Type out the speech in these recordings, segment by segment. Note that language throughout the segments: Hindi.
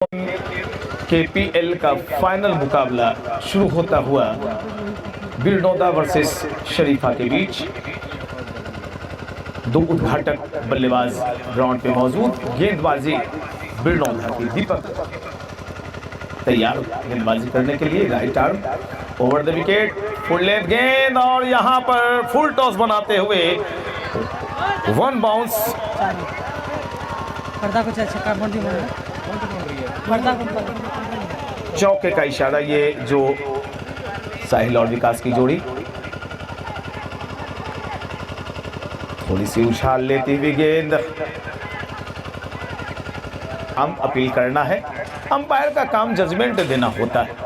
केपीएल का फाइनल मुकाबला शुरू होता हुआ बिरनौदा वर्सेस शरीफा के बीच। दो उद्घाटक बल्लेबाज ग्राउंड पे मौजूद। गेंदबाजी बिरनौदा की दीपक तैयार गेंदबाजी करने के लिए। Right arm over the wicket, full length गेंद और यहां पर फुल टॉस बनाते हुए वन बाउंस। चौके का इशारा, ये जो साहिल और विकास की जोड़ी थोड़ी सी उछाल लेती हुई गेंद। हम अपील करना है, अंपायर का काम जजमेंट देना होता है।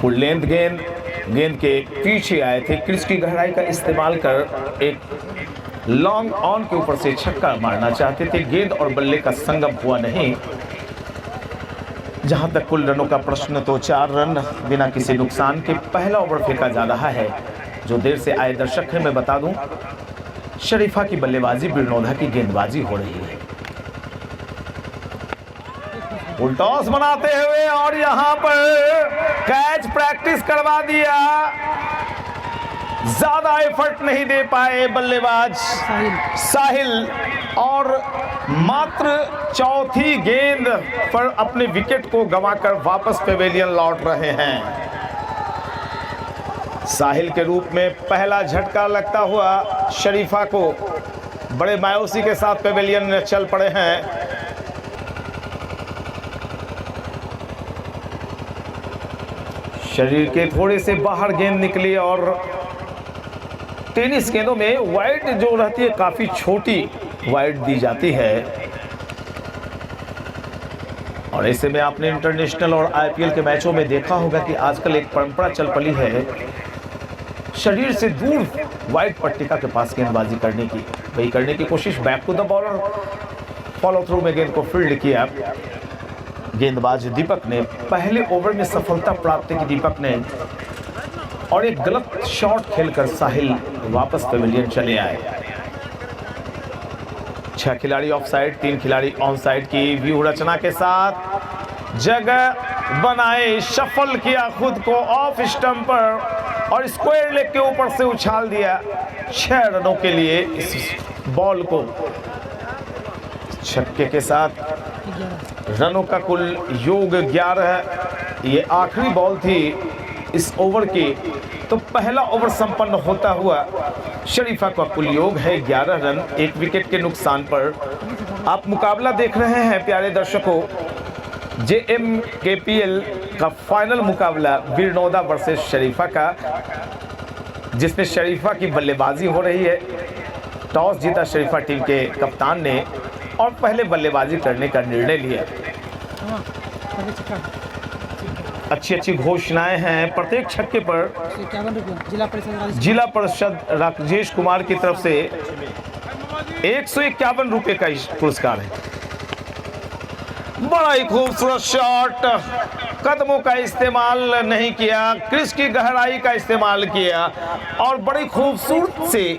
फुल लेंथ गेंद के पीछे आए थे। क्रीज की गहराई का इस्तेमाल कर एक लॉन्ग ऑन के ऊपर से छक्का मारना चाहते थे। गेंद और बल्ले का संगम हुआ नहीं। जहां तक कुल रनों का प्रश्न, तो 4 रन बिना किसी नुकसान के पहला ओवर फेंका जा रहा है। जो देर से आए दर्शक हैं, मैं बता दूं, शरीफा की बल्लेबाजी, बिरनौदा की गेंदबाजी हो रही है। फुल टॉस बनाते हुए और यहां पर कैच प्रैक्टिस करवा दिया। ज्यादा एफर्ट नहीं दे पाए बल्लेबाज साहिल और मात्र चौथी गेंद पर अपने विकेट को गंवाकर वापस पेवेलियन लौट रहे हैं। साहिल के रूप में पहला झटका लगता हुआ शरीफा को बड़े मायूसी के साथ पेवेलियन में चल पड़े हैं। शरीर के थोड़े से बाहर गेंद निकली और टेनिस गेंदों में वाइड जो रहती है काफी छोटी वाइड दी जाती है। और ऐसे में आपने इंटरनेशनल और आईपीएल के मैचों में देखा होगा कि आजकल एक परंपरा चल पड़ी है शरीर से दूर वाइड पट्टिका के पास गेंदबाजी करने की। वही करने की कोशिश back to the bowler, follow through में गेंद को फील्ड किया गेंदबाज दीपक ने। पहले ओवर में सफलता प्राप्त की दीपक ने और एक गलत शॉट खेलकर साहिल वापस पेविलियन चले आए। 6 खिलाड़ी ऑफ साइड, 3 खिलाड़ी ऑन साइड की व्यू रचना के साथ जगह बनाए, शफल किया खुद को ऑफ स्टंप पर और स्क्वायर लेग के ऊपर से उछाल दिया 6 रनों के लिए इस बॉल को। छक्के के साथ रनों का कुल योग 11। ये आखिरी बॉल थी इस ओवर की। तो पहला ओवर संपन्न होता हुआ शरीफा का कुल योग है 11 रन, 1 विकेट के नुकसान पर। आप मुकाबला देख रहे हैं प्यारे दर्शकों, जेएम केपीएल का फाइनल मुकाबला बिरनौदा वर्सेस शरीफा का, जिसमें शरीफा की बल्लेबाजी हो रही है। टॉस जीता शरीफा टीम के कप्तान ने और पहले बल्लेबाजी करने का निर्णय लिया। अच्छी घोषणाएं हैं। प्रत्येक छक्के पर जिला परिषद राजेश कुमार की तरफ से 151 रुपए का पुरस्कार है। बड़ा ही खूबसूरत शॉट, कदमों का इस्तेमाल नहीं किया, क्रीज की गहराई का इस्तेमाल किया और बड़ी खूबसूरत से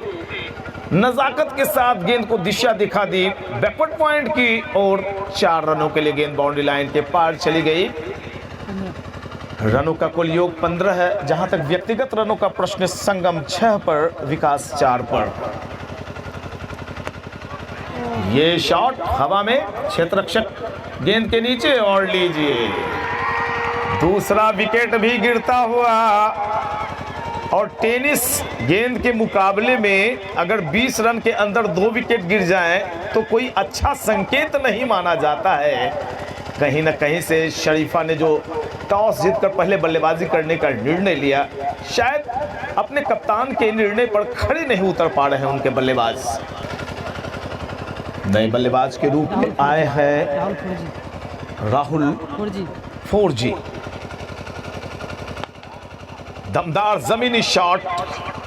नजाकत के साथ गेंद को दिशा दिखा दी बैकवर्ड पॉइंट की और 4 रनों के लिए गेंद बाउंड्री लाइन के पार चली गई। रनों का कुल योग 15 है। जहां तक व्यक्तिगत रनों का प्रश्न, संगम 6 पर, विकास 4 पर। ये शॉट हवा में, क्षेत्ररक्षक गेंद के नीचे और लीजिए दूसरा विकेट भी गिरता हुआ। और टेनिस गेंद के मुकाबले में अगर 20 रन के अंदर 2 विकेट गिर जाएं तो कोई अच्छा संकेत नहीं माना जाता है। कहीं ना कहीं से शरीफा ने जो टॉस जीतकर पहले बल्लेबाजी करने का निर्णय लिया, शायद अपने कप्तान के निर्णय पर खड़े नहीं उतर पा रहे हैं उनके बल्लेबाज। नए बल्लेबाज के रूप में आए हैं राहुल 4G। दमदार जमीनी शॉट,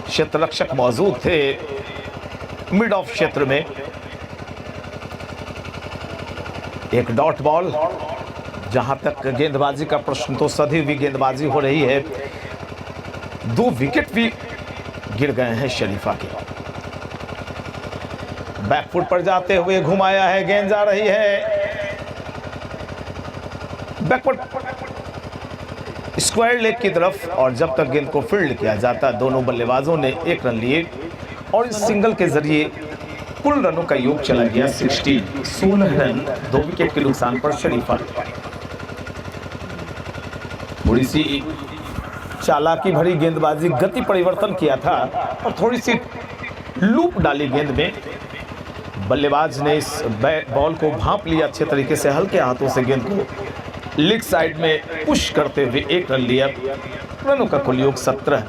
क्षेत्ररक्षक मौजूद थे मिड ऑफ क्षेत्र में। एक डॉट बॉल। जहां तक गेंदबाजी का प्रश्न, तो सधी हुई गेंदबाजी हो रही है। 2 विकेट भी गिर गए हैं शरीफा के। बैकफुट पर जाते हुए घुमाया है, गेंद जा रही है बैकफुट स्क्वायर लेग की तरफ, और जब तक गेंद को फील्ड किया जाता दोनों बल्लेबाजों ने 1 रन लिए और इस सिंगल के जरिए कुल रनों का योग चला गया 16 रन 2 विकेट के नुकसान पर शरीफा। थोड़ी सी चालाकी भरी गेंदबाजी, गति परिवर्तन किया था और थोड़ी सी लूप डाली गेंद में। बल्लेबाज ने इस बॉल को भांप लिया अच्छे तरीके से, हल्के हाथों से गेंद को लेग साइड में पुश करते हुए 1 रन लिया। रनों का कुल योग 17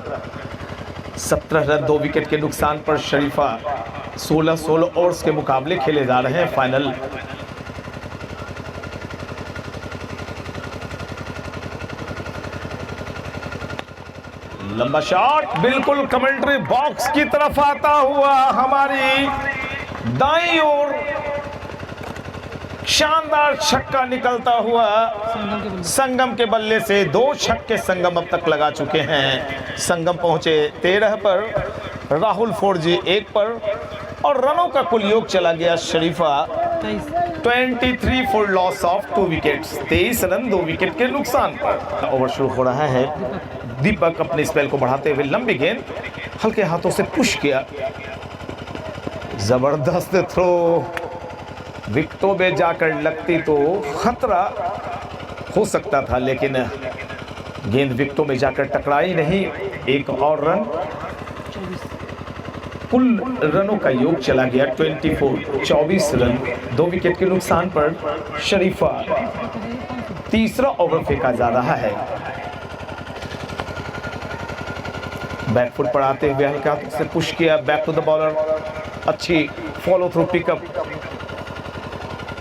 रन 2 विकेट के नुकसान पर शरीफा 16 ओवर्स के मुकाबले खेले जा रहे हैं फाइनल। लंबा शॉट बिल्कुल कमेंट्री बॉक्स की तरफ आता हुआ हमारी दाईं ओर, शानदार छक्का निकलता हुआ संगम के बल्ले से। 2 छक्के संगम अब तक लगा चुके हैं। संगम पहुंचे 13 पर, राहुल 4G 1 पर और रनों का कुल योग चला गया शरीफा 23 for loss of 2 wickets, 23 run 2 wicket के नुकसान पर। ओवर शुरू हो रहा है। दीपक अपने स्पेल को बढ़ाते हुए लंबी गेंद हल्के हाथों से पुश किया, जबरदस्त थ्रो, विकेटों में जाकर लगती तो खतरा हो सकता था, लेकिन गेंद विकेटों में जाकर टकराई नहीं। 1 और रन, कुल रनों का योग चला गया 24 रन 2 विकेट के नुकसान पर शरीफा। तीसरा ओवर फेंका जा रहा है। बैकफुट पर आते हुए हल्के हाथों से पुश किया, बैक टू द बॉलर, अच्छी फॉलो थ्रू पिकअप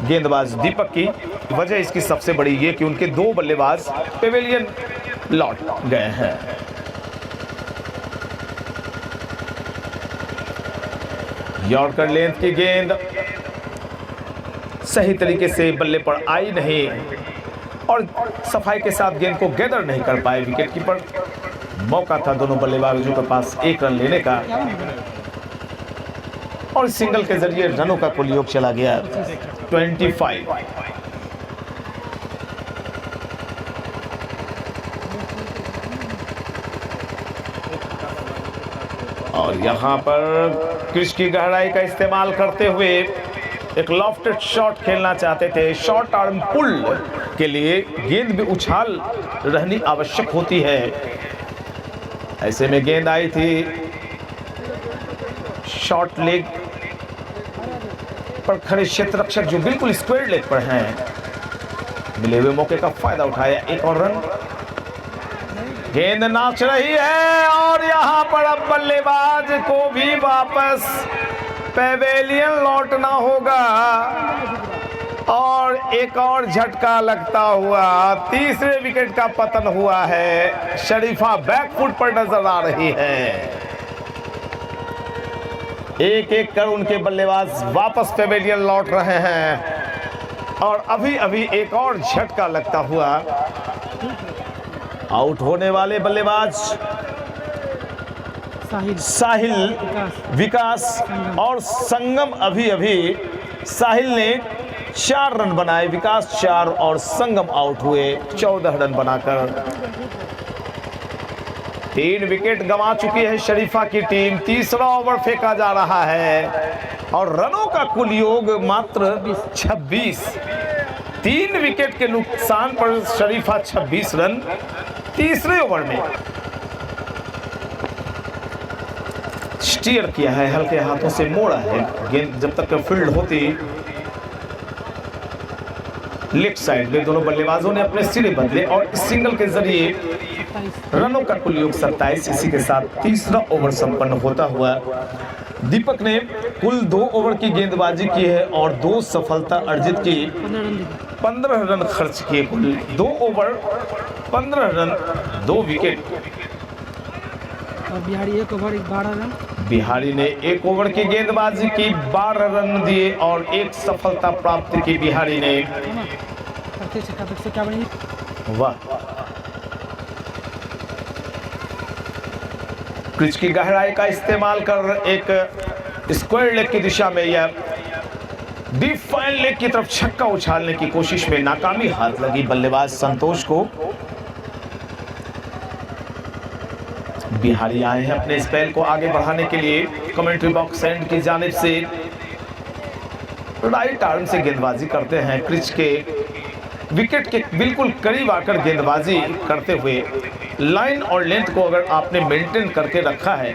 गेंदबाज दीपक की। वजह इसकी सबसे बड़ी ये कि उनके 2 बल्लेबाज पेवेलियन लौट गए हैं। यॉर्कर लेंथ की गेंद सही तरीके से बल्ले पर आई नहीं और सफाई के साथ गेंद को गैदर नहीं कर पाए विकेटकीपर। मौका था दोनों बल्लेबाजों के पास 1 रन लेने का और सिंगल के जरिए रनों का कुल योग चला गया 25। और यहां पर क्रिच की गहराई का इस्तेमाल करते हुए एक लॉफ्टेड शॉट खेलना चाहते थे। शॉर्ट आर्म पुल के लिए गेंद में उछाल रहनी आवश्यक होती है। ऐसे में गेंद आई थी शॉर्ट लेग पर खड़े क्षेत्र रक्षक जो बिल्कुल स्क्वायर लेग पर हैं, मिले हुए मौके का फायदा उठाया। 1 और रन, गेंद नाच रही है और यहां पर अब बल्लेबाज को भी वापस पेवेलियन लौटना होगा और एक और झटका लगता हुआ तीसरे विकेट का पतन हुआ है। शरीफा बैकफुट पर नजर आ रही है। एक कर उनके बल्लेबाज वापस पेवेलियन लौट रहे हैं और अभी अभी एक और झटका लगता हुआ आउट होने वाले बल्लेबाज साहिल, विकास और संगम। अभी अभी साहिल ने 4 रन बनाए, विकास 4 और संगम आउट हुए 14 रन बनाकर। 3 विकेट गंवा चुकी है शरीफा की टीम। तीसरा ओवर फेंका जा रहा है और रनों का कुल योग मात्र 26। 3 विकेट के नुकसान पर शरीफा 26 रन तीसरे ओवर में। स्टीयर किया है, हल्के हाथों से मोड़ा है गेंद, जब तक फील्ड होती लेफ्ट साइड में दोनों बल्लेबाजों ने अपने सिरे बदले और सिंगल के जरिए रनों का कुल योग 27। इसी के साथ तीसरा ओवर संपन्न होता हुआ दीपक ने कुल 2 ओवर की गेंदबाजी की है और 2 सफलता अर्जित की। 15 रन खर्च किए, कुल 2 ओवर 15 रन 2 विकेट। और बिहारी 1 ओवर 12 रन। बिहारी ने 1 ओवर की गेंदबाजी की, 12 रन दिए और 1 सफलता प्राप्त की बिहारी ने। वाह, क्रिच की गहराई का इस्तेमाल कर एक स्क्वायर लेग की दिशा में या डीप फाइन लेग की तरफ छक्का उछालने की कोशिश में नाकामी हाथ लगी बल्लेबाज संतोष को। बिहारी आए हैं अपने स्पेल को आगे बढ़ाने के लिए। कमेंट्री बॉक्स एंड की जानिब से राइट आर्म से गेंदबाजी करते हैं। क्रिच के विकेट के बिल्कुल करीब आकर गेंदबाजी करते हुए लाइन और लेंथ को अगर आपने मेंटेन करके रखा है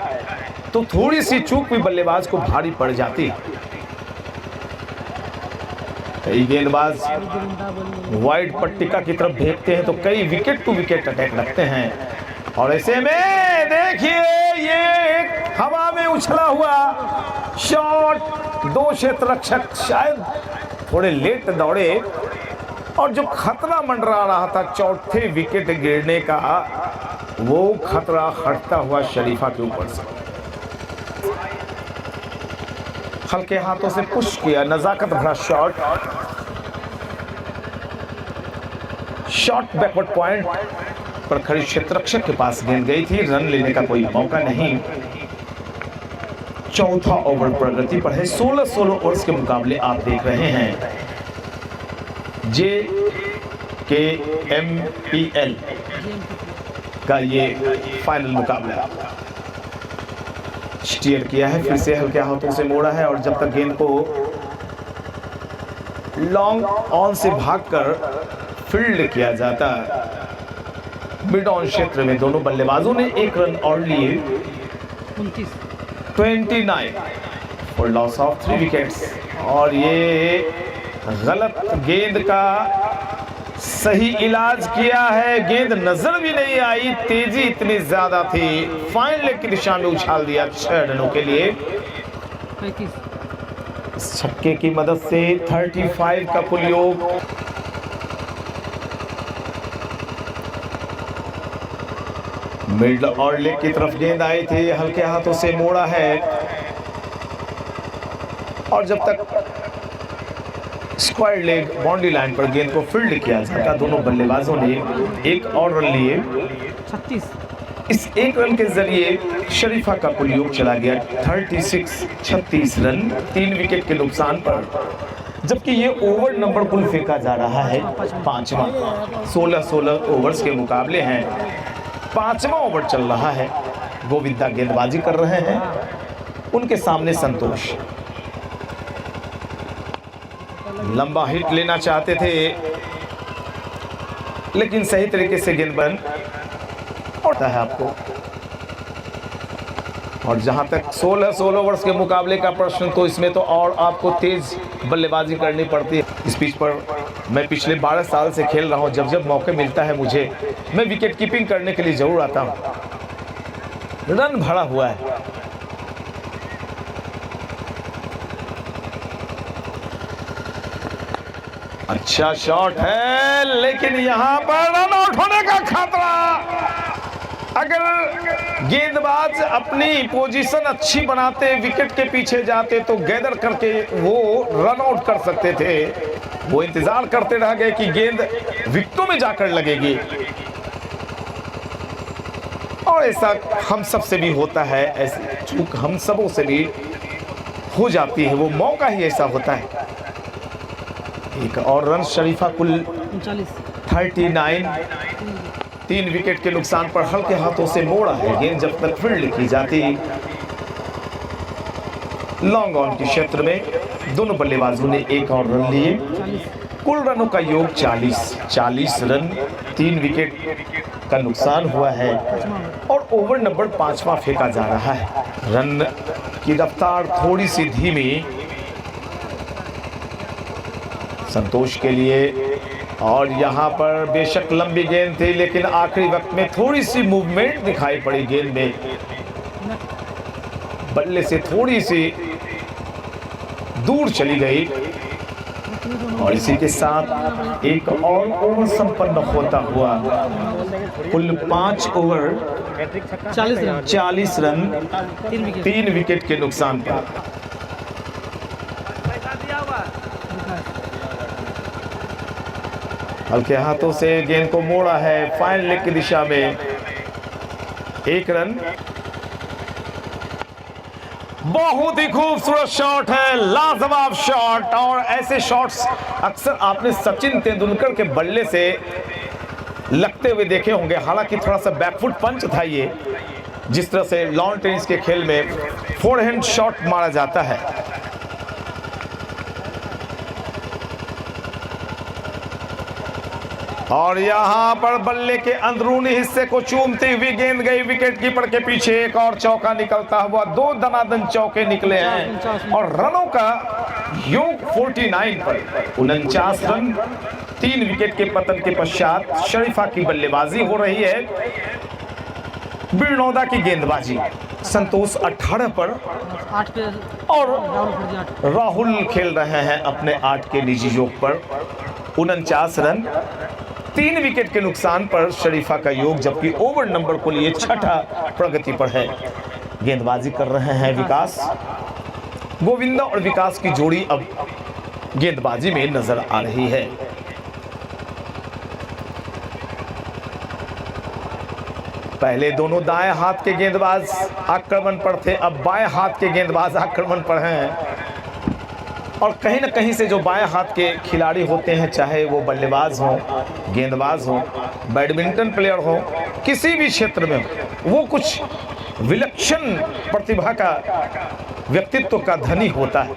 तो थोड़ी सी चूक भी बल्लेबाज को भारी पड़ जाती है। कई गेंदबाज वाइड पट्टिका की तरफ भेजते हैं तो कई विकेट टू विकेट अटैक रखते हैं और ऐसे में देखिए ये एक हवा में उछला हुआ शॉट। दो क्षेत्र रक्षक शायद थोड़े लेट दौड़े और जो खतरा मंडरा रहा था चौथे विकेट गिरने का वो खतरा हटता हुआ शरीफा के ऊपर से। हल्के हाथों से पुश किया, नजाकत भरा शॉट बैकवर्ड पॉइंट पर खड़ी क्षेत्ररक्षक के पास गेंद गई थी। रन लेने का कोई मौका नहीं। चौथा ओवर प्रगति पर है। 16 ओवर्स के मुकाबले आप देख रहे हैं। JKMPL का ये फाइनल मुकाबला स्टीयर किया है, फिर से हल्के हाथों से मोड़ा है और जब तक गेंद को लॉन्ग ऑन से भागकर फील्ड किया जाता मिड ऑन क्षेत्र में दोनों बल्लेबाजों ने एक रन और लिए। 29 फॉर लॉस ऑफ 3 विकेट्स और ये गलत गेंद का सही इलाज किया है। गेंद नजर भी नहीं आई, तेजी इतनी ज्यादा थी। फाइन लेग की दिशा में उछाल दिया 6 रनों के लिए। इस छक्के की मदद से 35 का कुल योग। मिड और लेग की तरफ गेंद आई थी, हल्के हाथों से मोड़ा है और जब तक स्क्वायर लेग बाउंड्री लाइन पर गेंद को फील्ड किया जाता दोनों बल्लेबाजों ने एक और रन लिए। 36। इस एक रन के जरिए शरीफा का कुल योग चला गया 36 रन 3 विकेट के नुकसान पर, जबकि ये ओवर नंबर कुल फेंका जा रहा है 5वां। 16 ओवर्स के मुकाबले हैं, 5वां ओवर चल रहा है। गोविंदा गेंदबाजी कर रहे हैं, उनके सामने संतोष लंबा हिट लेना चाहते थे लेकिन सही तरीके से गेंद बंद होता है आपको। और जहां तक 16 ओवर्स के मुकाबले का प्रश्न, तो इसमें तो और आपको तेज बल्लेबाजी करनी पड़ती है। इस पिच पर मैं पिछले 12 साल से खेल रहा हूं, जब जब मौके मिलता है मुझे, मैं विकेट कीपिंग करने के लिए जरूर आता हूं। रन भरा हुआ है। अच्छा शॉट है लेकिन यहां पर रन आउट होने का खतरा। अगर गेंदबाज अपनी पोजीशन अच्छी बनाते, विकेट के पीछे जाते तो गैदर करके वो रन आउट कर सकते थे। वो इंतजार करते रह गए कि गेंद विकेटों में जाकर लगेगी और ऐसा हम सब से भी होता है, ऐसी चूक हम सबों से भी हो जाती है। वो मौका ही ऐसा होता है। एक और रन शरीफा कुल 39 3 विकेट के नुकसान पर हल्के हाथों से मोड़ा है। गेंद जब तक फील्ड की जाती लॉन्ग ऑन के क्षेत्र में दोनों बल्लेबाजों ने एक और रन लिए। कुल रनों का योग 40 रन 3 विकेट का नुकसान हुआ है और ओवर नंबर 5वां फेंका जा रहा है। रन की रफ्तार थोड़ी सी धीमी संतोष के लिए और यहां पर बेशक लंबी गेंद थी लेकिन आखिरी वक्त में थोड़ी सी मूवमेंट दिखाई पड़ी गेंद में, बल्ले से थोड़ी सी दूर चली गई और इसी के साथ एक और ओवर संपन्न होता हुआ कुल 5 ओवर 40 रन 3 विकेट के नुकसान पर। हल्के हाथों से गेंद को मोड़ा है फाइन लेग की दिशा में। 1 रन बहुत ही खूबसूरत शॉट है, लाजवाब शॉट। और ऐसे शॉट्स अक्सर आपने सचिन तेंदुलकर के बल्ले से लगते हुए देखे होंगे। हालांकि थोड़ा सा बैकफुट पंच था ये, जिस तरह से लॉन टेनिस के खेल में फोरहैंड शॉट मारा जाता है। और यहां पर बल्ले के अंदरूनी हिस्से को चूमती हुई गेंद गई विकेटकीपर के पीछे। एक और चौका निकलता हुआ, 2 दनादन चौके निकले हैं और रनों का योग 49 पर 49 रन। 3 विकेट के पतन के पश्चात शरीफा की बल्लेबाजी हो रही है, बिरनौदा की गेंदबाजी। संतोष 18 पर 8 पे और राहुल फर्जी 8। राहुल खेल रहे हैं अपने 8 के निजी योग पर। 49 रन, 3 विकेट के नुकसान पर शरीफा का योग, जबकि ओवर नंबर को लिए 6ठा प्रगति पर है। गेंदबाजी कर रहे हैं विकास। गोविंदा और विकास की जोड़ी अब गेंदबाजी में नजर आ रही है। पहले दोनों दाएं हाथ के गेंदबाज आक्रमण पर थे, अब बाएं हाथ के गेंदबाज आक्रमण पर हैं। और कहीं ना कहीं से जो बाएं हाथ के खिलाड़ी होते हैं, चाहे वो बल्लेबाज हो, गेंदबाज हो, बैडमिंटन प्लेयर हो, किसी भी क्षेत्र में हो, वो कुछ विलक्षण प्रतिभा का, व्यक्तित्व का धनी होता है।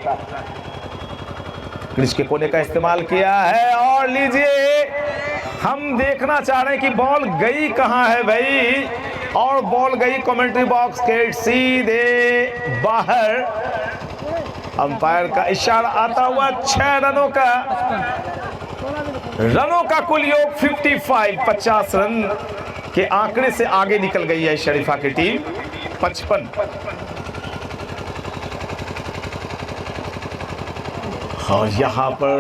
क्रीज के कोने का इस्तेमाल किया है और लीजिए, हम देखना चाह रहे हैं कि बॉल गई कहां है भाई। और बॉल गई कमेंट्री बॉक्स के सीधे बाहर। अंपायर का इशारा आता हुआ 6 रनों का कुल योग 55, 50 रन के आंकड़े से आगे निकल गई है शरीफा की टीम। 55। और यहां पर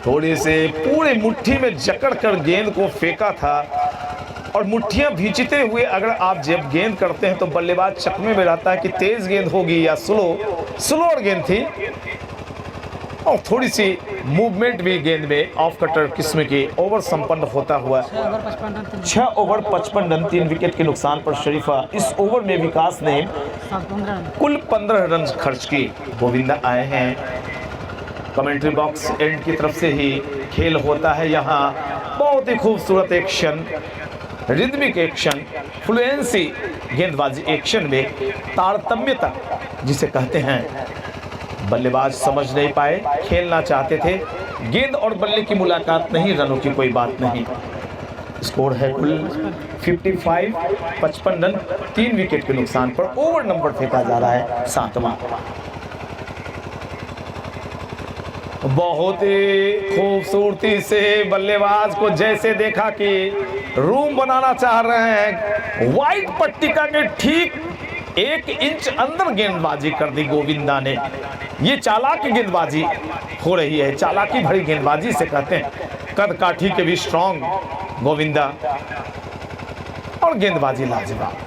थोड़ी से पूरे मुट्ठी में जकड़ कर गेंद को फेंका था। और मुट्ठियां भींचते हुए अगर आप जब गेंद करते हैं तो बल्लेबाज चकमे में रहता है कि तेज गेंद होगी या स्लोअर गेंद थी। और थोड़ी सी मूवमेंट भी गेंद में ऑफ कटर किस्म की। ओवर संपन्न होता हुआ 6 ओवर 55 रन, 3 विकेट के नुकसान पर शरीफा। इस ओवर में विकास ने कुल 15 रन खर्च किए। गोविंदा आए हैं। कमेंट्री बॉक्स एंड की तरफ से ही खेल होता है यहाँ। बहुत ही खूबसूरत एक्शन, रिदमिक एक्शन, फ्लुएंसी गेंदबाजी एक्शन में तारतम्यता जिसे कहते हैं। बल्लेबाज समझ नहीं पाए, खेलना चाहते थे, गेंद और बल्ले की मुलाकात नहीं, रनों की कोई बात नहीं। स्कोर है कुल 55, 55 रन, 3 विकेट के नुकसान पर। ओवर नंबर फेंका जा रहा है 7वां। बहुत ही खूबसूरती से बल्लेबाज को जैसे देखा कि रूम बनाना चाह रहे हैं, वाइट पट्टिका के ठीक 1 इंच अंदर गेंदबाजी कर दी गोविंदा ने। ये चालाकी गेंदबाजी हो रही है, चालाकी भरी गेंदबाजी से कहते हैं। कद काठी के भी स्ट्रॉन्ग गोविंदा और गेंदबाजी लाजवाब।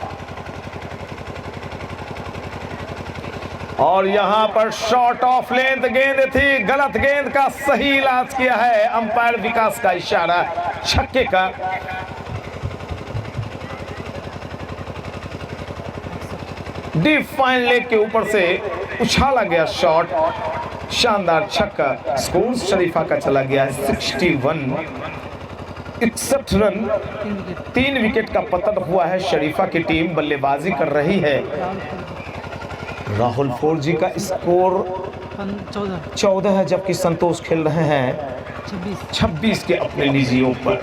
और यहां पर शॉर्ट ऑफ लेंथ गेंद थी, गलत गेंद का सही इलाज किया है अंपायर विकास का इशारा छक्के का। डीप फाइन लेग के ऊपर से उछाला गया शॉट, शानदार छक्का। स्कोर शरीफा का चला गया है 61, 61 रन, 3 विकेट का पतन हुआ है। शरीफा की टीम बल्लेबाजी कर रही है। राहुल फौजी का स्कोर 14 है, जबकि संतोष खेल रहे हैं 26 के अपने निजियों पर।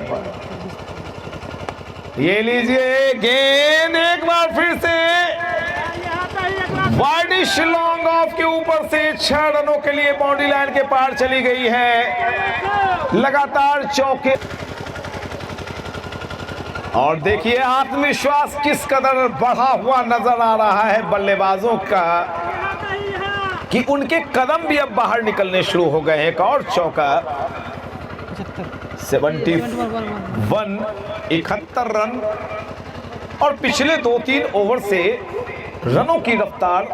ये लीजिए गेंद एक बार फिर से वाइडिश लॉन्ग ऑफ के ऊपर से 6 रनों के लिए बाउंड्री लाइन के पार चली गई है। लगातार चौके। और देखिए आत्मविश्वास किस कदर बढ़ा हुआ नजर आ रहा है बल्लेबाजों का कि उनके कदम भी अब बाहर निकलने शुरू हो गए हैं। एक और चौका, 71, 71 रन। और पिछले 2-3 ओवर से रनों की रफ्तार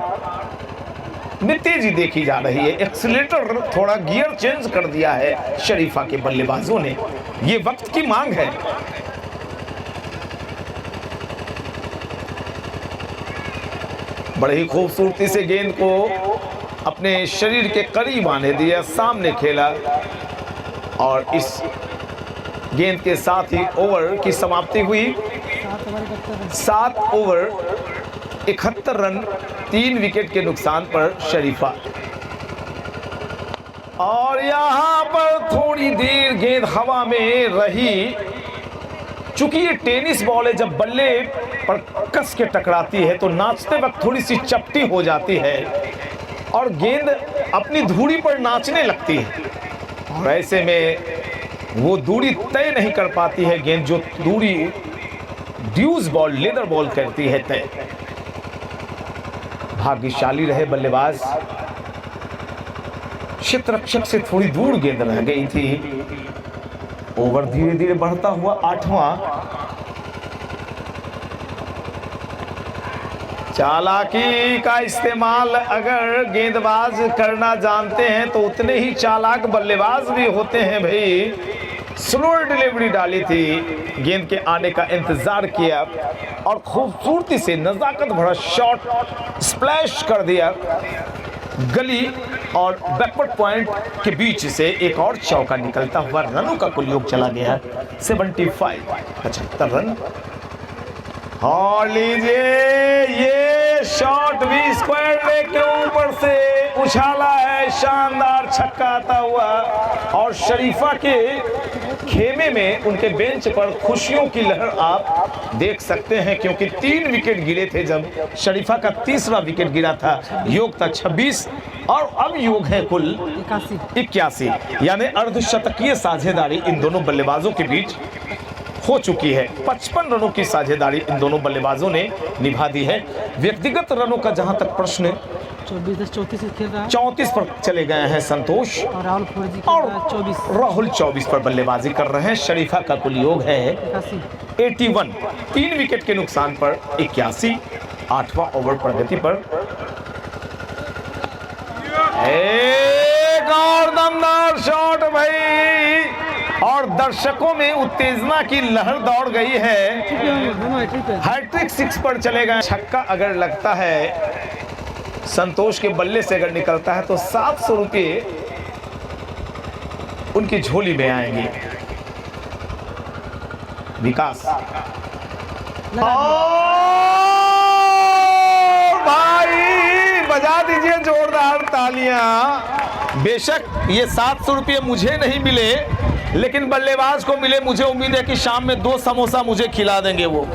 में तेजी देखी जा रही है। एक्सीलेटर थोड़ा गियर चेंज कर दिया है शरीफा के बल्लेबाजों ने, ये वक्त की मांग है। बड़े ही खूबसूरती से गेंद को अपने शरीर के करीब आने दिया, सामने खेला और इस गेंद के साथ ही ओवर की समाप्ति हुई। 7 ओवर 71 रन 3 विकेट के नुकसान पर शरीफा। और यहां पर थोड़ी देर गेंद हवा में रही। चूंकि ये टेनिस बॉल है, जब बल्ले पर कस के टकराती है तो नाचते वक्त थोड़ी सी चपटी हो जाती है और गेंद अपनी धुरी पर नाचने लगती है और ऐसे में वो दूरी तय नहीं कर पाती है गेंद, जो दूरी ड्यूज बॉल, लेदर बॉल करती है तय। भाग्यशाली रहे बल्लेबाज, क्षेत्ररक्षक से थोड़ी दूर गेंद रह गई थी। ओवर धीरे धीरे बढ़ता हुआ 8वां। चालाकी का इस्तेमाल अगर गेंदबाज करना जानते हैं तो उतने ही चालाक बल्लेबाज भी होते हैं भाई। स्लो डिलीवरी डाली थी, गेंद के आने का इंतजार किया और खूबसूरती से नजाकत भरा शॉट स्प्लैश कर दिया। गली और बैकवर्ड पॉइंट के बीच से एक और चौका निकलता हुआ रनों का कुल योग चला गया 75 रन। और लीजिए ये शॉट भी स्क्वायर लेग के ऊपर से उछाला है, शानदार छक्का आता हुआ और शरीफा के खेमे में, उनके बेंच पर खुशियों की लहर आप देख सकते हैं, क्योंकि 3 विकेट गिरे थे जब शरीफा का तीसरा विकेट गिरा था। योग था 26 और अब योग है कुल 81, यानी अर्धशतकीय साझेदारी इन दोनों बल्लेबाजों के बीच हो चुकी है। 55 रनों की साझेदारी इन दोनों बल्लेबाजों ने निभा दी है। व्यक्तिगत रनों का जहां तक प्रश्न, 34 पर चले गए हैं संतोष और राहुल 24 पर बल्लेबाजी कर रहे हैं। शरीफा का कुल योग है 81, 3 विकेट के नुकसान पर 81। 8वां ओवर प्रगति पर एक और दमदार शॉट भाई और दर्शकों में उत्तेजना की लहर दौड़ गई है। हैट्रिक 6 पर चले गए। छक्का अगर लगता है संतोष के बल्ले से, अगर निकलता है तो 700 रुपये उनकी झोली में आएंगे। विकास भाई बजा दीजिए जोरदार तालियां। बेशक ये 700 रुपये मुझे नहीं मिले, लेकिन बल्लेबाज को मिले। मुझे उम्मीद है कि शाम में 2 समोसा मुझे खिला देंगे वो।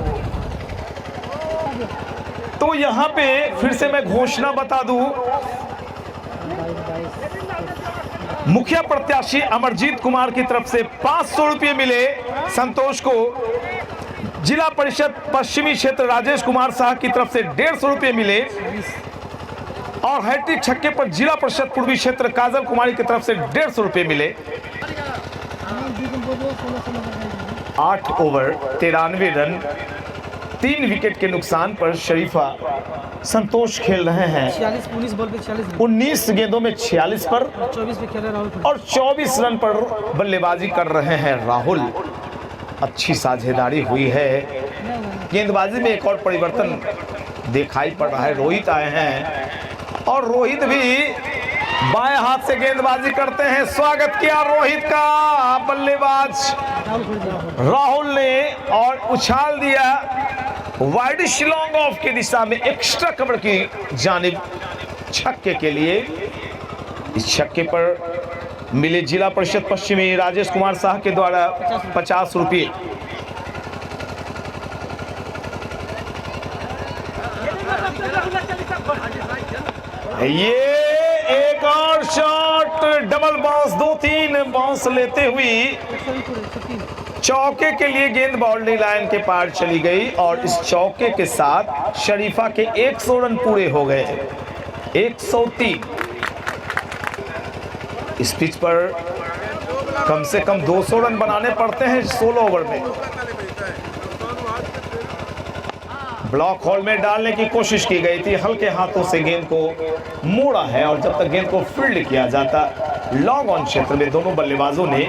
तो यहाँ पे फिर से मैं घोषणा बता दूं, मुखिया प्रत्याशी अमरजीत कुमार की तरफ से 500 रुपये मिले संतोष को। जिला परिषद पश्चिमी क्षेत्र राजेश कुमार शाह की तरफ से 150 रुपये मिले और हैट्रिक छक्के पर जिला परिषद पूर्वी क्षेत्र काजल कुमारी की तरफ से 150 रुपये मिले। 8 ओवर 93 रन 3 विकेट के नुकसान पर शरीफा संतोष खेल रहे हैं। 19 बॉल पे 46, 19 गेंदों में 46 पर 24 पे खेला राहुल और 24 रन पर बल्लेबाजी कर रहे हैं राहुल। अच्छी साझेदारी हुई है। गेंदबाजी में एक और परिवर्तन दिखाई पड़ रहा है। रोहित आए हैं और रोहित भी बाएं हाथ से गेंदबाजी करते हैं। स्वागत किया रोहित का बल्लेबाज राहुल ने और उछाल दिया वाइड लॉन्ग ऑफ की दिशा में एक्स्ट्रा कवर की जानिब छक्के के लिए। इस छक्के पर मिले जिला परिषद पश्चिमी राजेश कुमार शाह के द्वारा 50 रुपये। ये एक और शॉट, डबल बाउंस, 2-3 बाउंस लेते हुई चौके के लिए गेंद बाउंड्री लाइन के पार चली गई और इस चौके के साथ शरीफा के 100 रन पूरे हो गए। 103। इस पिच पर कम से कम 200 रन बनाने पड़ते हैं 16 ओवर में। ब्लॉक होल में डालने की कोशिश की गई थी, हल्के हाथों से गेंद को मोड़ा है और जब तक गेंद को फील्ड किया जाता, लॉन्ग ऑन क्षेत्र में दोनों बल्लेबाजों ने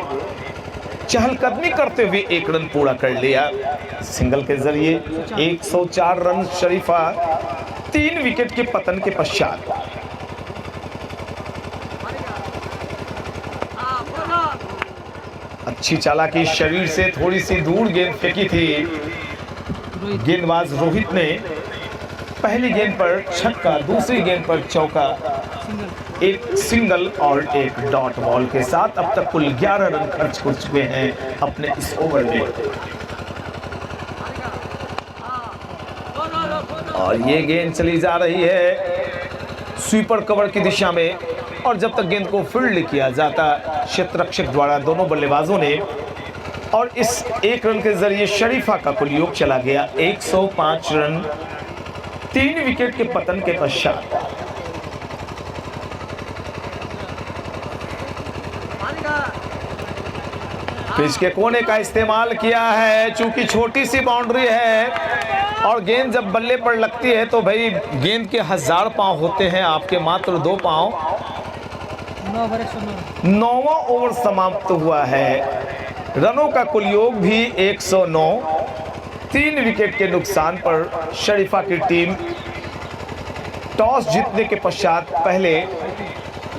चहलकदमी करते हुए 1 रन पूरा कर लिया। सिंगल के जरिए 104 रन शरीफा 3 विकेट के पतन के पश्चात। अच्छी चालाकी, शरीर से थोड़ी सी दूर गेंद फेंकी थी गेंदबाज रोहित ने। पहली गेंद पर छक्का, दूसरी गेंद पर चौका, एक सिंगल और एक डॉट बॉल के साथ अब तक कुल 11 रन खर्च हो चुके हैं अपने इस ओवर में। और ये गेंद चली जा रही है स्वीपर कवर की दिशा में, और जब तक गेंद को फील्ड किया जाता क्षेत्ररक्षक द्वारा दोनों बल्लेबाजों ने, और इस एक रन के जरिए शरीफा का कुल योग चला गया 105 रन 3 विकेट के पतन के पश्चात। पिच के कोने का इस्तेमाल किया है, चूंकि छोटी सी बाउंड्री है और गेंद जब बल्ले पर लगती है तो भाई गेंद के 1000 पांव होते हैं, आपके मात्र 2 पांव। 9वां ओवर समाप्त हुआ है, रनों का कुल योग भी 109। 3 विकेट के नुकसान पर शरीफा की टीम टॉस जीतने के पश्चात पहले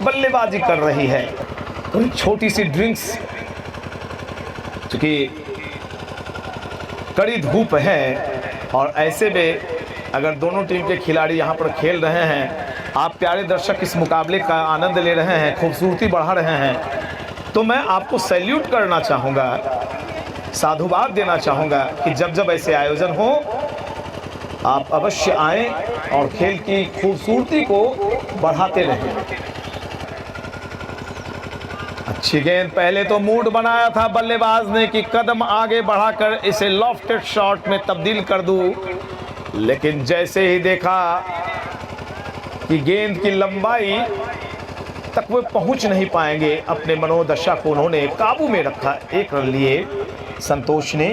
बल्लेबाजी कर रही है। तो छोटी सी ड्रिंक्स, चूंकि कड़ी धूप है और ऐसे में अगर दोनों टीम के खिलाड़ी यहाँ पर खेल रहे हैं, आप प्यारे दर्शक इस मुकाबले का आनंद ले रहे हैं, खूबसूरती बढ़ा रहे हैं, तो मैं आपको सैल्यूट करना चाहूँगा, साधुवाद देना चाहूँगा कि जब जब ऐसे आयोजन हो आप अवश्य आएँ और खेल की खूबसूरती को बढ़ाते रहें। अच्छी गेंद, पहले तो मूड बनाया था बल्लेबाज ने कि कदम आगे बढ़ाकर इसे लॉफ्टेड शॉट में तब्दील कर दूं, लेकिन जैसे ही देखा कि गेंद की लंबाई तक वे पहुंच नहीं पाएंगे, अपने मनोदशा को उन्होंने काबू में रखा। 1 रन लिए संतोष ने।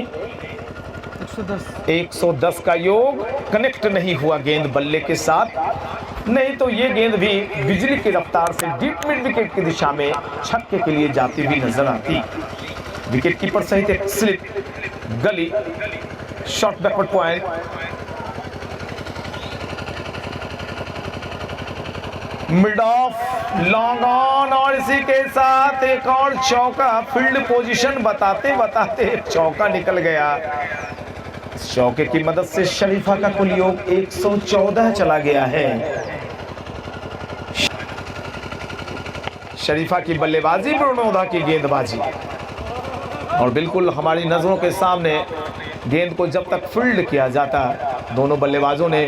110 का योग कनेक्ट नहीं हुआ गेंद बल्ले के साथ, नहीं तो ये गेंद भी बिजली की रफ्तार से डीप मिड विकेट की दिशा में छक्के के लिए जाती हुई नजर आती। विकेट कीपर सहित एक स्लिप, गली, short backward point, mid of, long on, और इसी के साथ एक और चौका। फील्ड पोजीशन बताते बताते एक चौका निकल गया। चौके की मदद से शरीफा का कुल योग 114 चला गया है। शरीफा की बल्लेबाजी, प्रणोदा की गेंदबाजी, और बिल्कुल हमारी नजरों के सामने गेंद को जब तक फील्ड किया जाता, दोनों बल्लेबाजों ने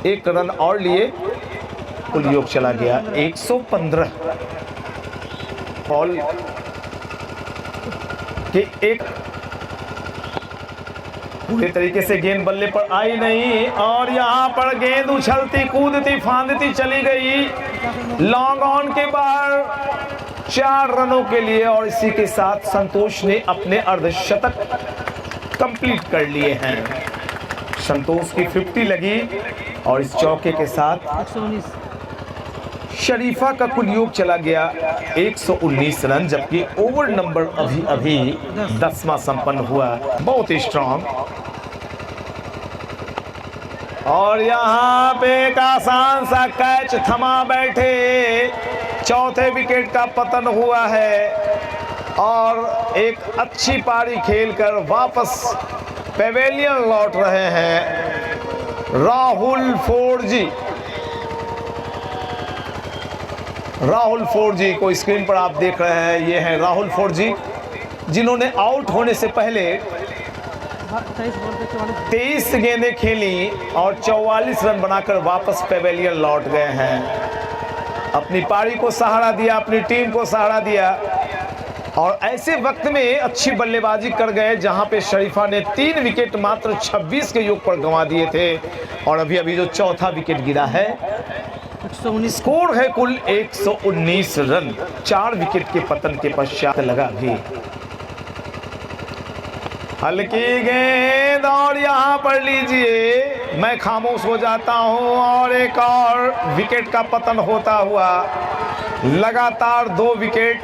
1 रन और लिए, कुल योग चला गया 115। बॉल के एक पूरे तरीके से गेंद बल्ले पर आई नहीं, और यहां पर गेंद उछलती कूदती फांदती चली गई लॉन्ग ऑन के बाहर 4 रनों के लिए, और इसी के साथ संतोष ने अपने अर्धशतक कंप्लीट कर लिए हैं। संतोष की 50 लगी और इस चौके के साथ 119 शरीफा का कुल योग चला गया 119 रन, जबकि ओवर नंबर अभी अभी 10वां संपन्न हुआ। बहुत ही स्ट्रांग, और यहाँ पे एक आसान सा कैच थमा बैठे, चौथे विकेट का पतन हुआ है, और एक अच्छी पारी खेलकर वापस पेवेलियन लौट रहे हैं राहुल फोर्जी को स्क्रीन पर आप देख रहे हैं। ये हैं राहुल फोर्जी, जिन्होंने आउट होने से पहले 23 गेंदें खेली और 44 रन बनाकर वापस पेवेलियन लौट गए हैं। अपनी पारी को सहारा दिया, अपनी टीम को सहारा दिया, और ऐसे वक्त में अच्छी बल्लेबाजी कर गए जहां पे शरीफा ने 3 विकेट मात्र 26 के योग पर गंवा दिए थे, और अभी अभी जो चौथा विकेट गिरा है। 119 स्कोर है कुल 119 रन 4 विकेट के पतन के पश्चात लगा भी। हल्की गेंद, और यहां पर लीजिए मैं खामोश हो जाता हूं, और एक और विकेट का पतन होता हुआ लगातार 2 विकेट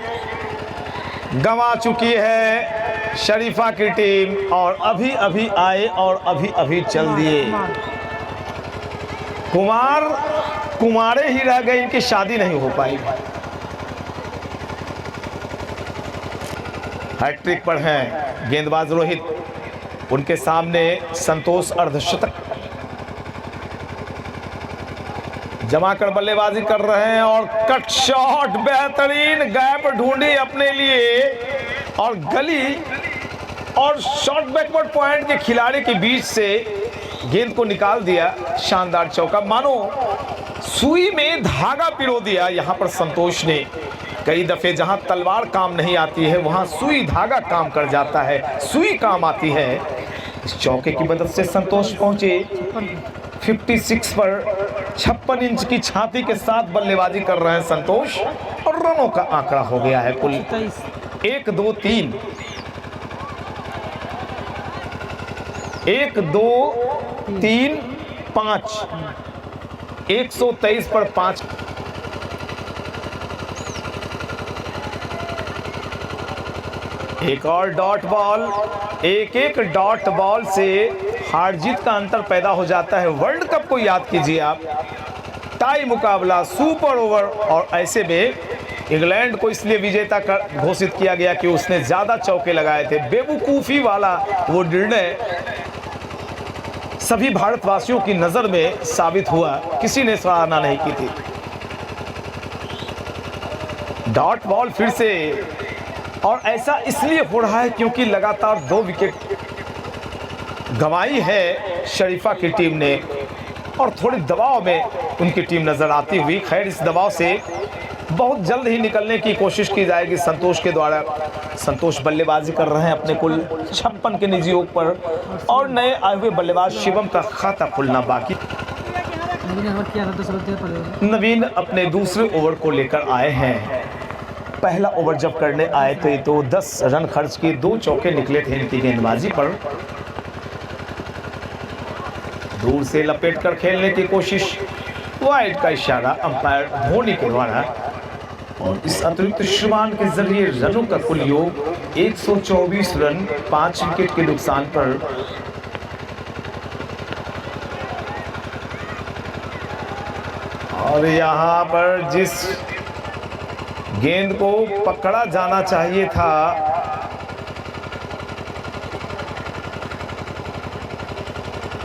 गंवा चुकी है शरीफा की टीम, और अभी अभी आए और अभी अभी चल दिए। कुमारे ही रह गए, इनकी शादी नहीं हो पाई। हैट्रिक पर हैं गेंदबाज रोहित, उनके सामने संतोष अर्धशतक जमा कर बल्लेबाजी कर रहे हैं और कट शॉट, बेहतरीन गैप ढूंढी अपने लिए और गली और शॉर्ट बैकवर्ड पॉइंट के खिलाड़ी के बीच से गेंद को निकाल दिया। शानदार चौका, मानो सुई में धागा पिरो दिया। यहां पर संतोष ने कई दफे जहां तलवार काम नहीं आती है वहां सुई धागा काम कर जाता है, सुई काम आती है। इस चौके की मदद से संतोष पहुंचे 56 पर 56 इंच की छाती के साथ बल्लेबाजी कर रहे हैं संतोष और रनों का आंकड़ा हो गया है कुल 1 2 3 1 2 3 5 123 पर 5। एक और डॉट बॉल, एक डॉट बॉल से हार जीत का अंतर पैदा हो जाता है। वर्ल्ड कप को याद कीजिए आप, टाई मुकाबला, सुपर ओवर, और ऐसे में इंग्लैंड को इसलिए विजेता घोषित किया गया कि उसने ज्यादा चौके लगाए थे। बेवकूफी वाला वो निर्णय सभी भारतवासियों की नजर में साबित हुआ, किसी ने सराहना नहीं की थी। डॉट बॉल फिर से, और ऐसा इसलिए हो रहा है क्योंकि लगातार 2 विकेट गंवाई है शरीफा की टीम ने और थोड़ी दबाव में उनकी टीम नजर आती हुई। खैर, इस दबाव से बहुत जल्द ही निकलने की कोशिश की जाएगी संतोष के द्वारा। संतोष बल्लेबाजी कर रहे हैं अपने कुल 56 के निजी ओवर पर और नए आए हुए बल्लेबाज शिवम का खाता खुलना बाकी। नवीन अपने दूसरे ओवर को लेकर आए हैं। पहला ओवर जब करने आए थे तो 10 रन खर्च किए, 2 चौके निकले थे इनकी गेंदबाजी पर। दूर से लपेटकर खेलने की कोशिश, वाइड का इशारा अंपायर धोनी के द्वारा, और इस अतिरिक्त शुमान के जरिए रनों का कुल योग 124 रन 5 विकेट के नुकसान पर। और यहां पर जिस गेंद को पकड़ा जाना चाहिए था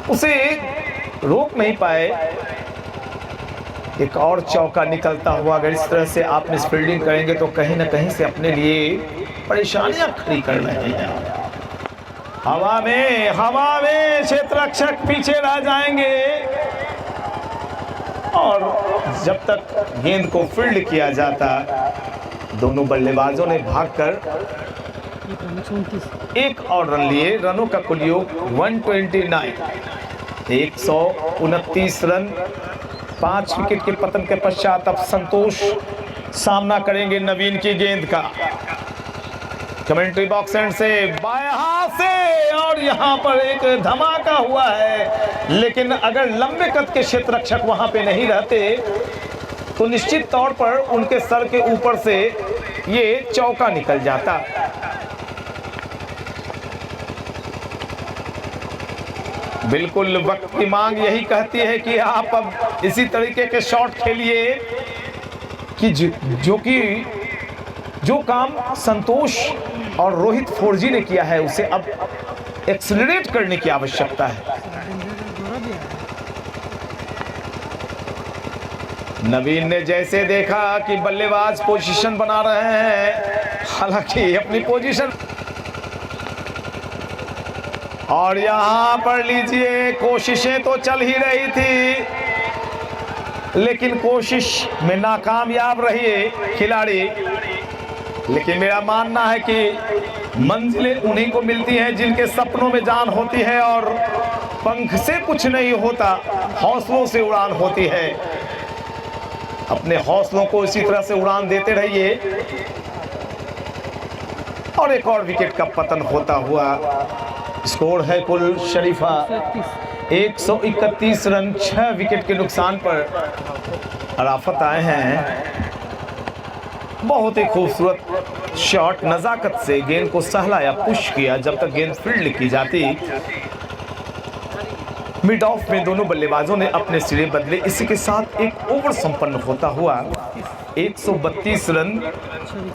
उसे रोक नहीं पाए। एक और चौका निकलता हुआ, अगर इस तरह से आप मिस फील्डिंग करेंगे तो कहीं ना कहीं से अपने लिए परेशानियां खड़ी कर रहे हैं। हवा में क्षेत्ररक्षक पीछे रह जाएंगे और जब तक गेंद को फील्ड किया जाता दोनों बल्लेबाजों ने भागकर 1 और रन लिए। रनों का कुल योग 129, 129 रन 5 विकेट के पतन के पश्चात अब संतोष सामना करेंगे नवीन की गेंद का। कमेंट्री बॉक्स एंड से बाएं हाथ से, और यहां पर एक धमाका हुआ है, लेकिन अगर लंबे कद के क्षेत्ररक्षक वहां पे नहीं रहते तो निश्चित तौर पर उनके सर के ऊपर से ये चौका निकल जाता। बिल्कुल वक्त की मांग यही कहती है कि आप अब इसी तरीके के शॉट खेलिए कि जो काम संतोष और रोहित फोर्जी ने किया है उसे अब एक्सेलरेट करने की आवश्यकता है। नवीन ने जैसे देखा कि बल्लेबाज पोजीशन बना रहे हैं, हालांकि अपनी पोजीशन, और यहां पर लीजिए कोशिशें तो चल ही रही थी लेकिन कोशिश में नाकामयाब रही खिलाड़ी। लेकिन मेरा मानना है कि मंजिलें उन्हीं को मिलती हैं जिनके सपनों में जान होती है और पंख से कुछ नहीं होता, हौसलों से उड़ान होती है। अपने हौसलों को इसी तरह से उड़ान देते रहिए। और एक और विकेट का पतन होता हुआ स्कोर है कुल शरीफा 131 रन 6 विकेट के नुकसान पर अराफत आए हैं। बहुत ही खूबसूरत शॉट, नजाकत से गेंद को सहलाया, पुश किया जब तक गेंद फील्ड की जाती। मिड ऑफ में दोनों बल्लेबाजों ने अपने सिरे बदले। इसी के साथ एक ओवर संपन्न होता हुआ 132 रन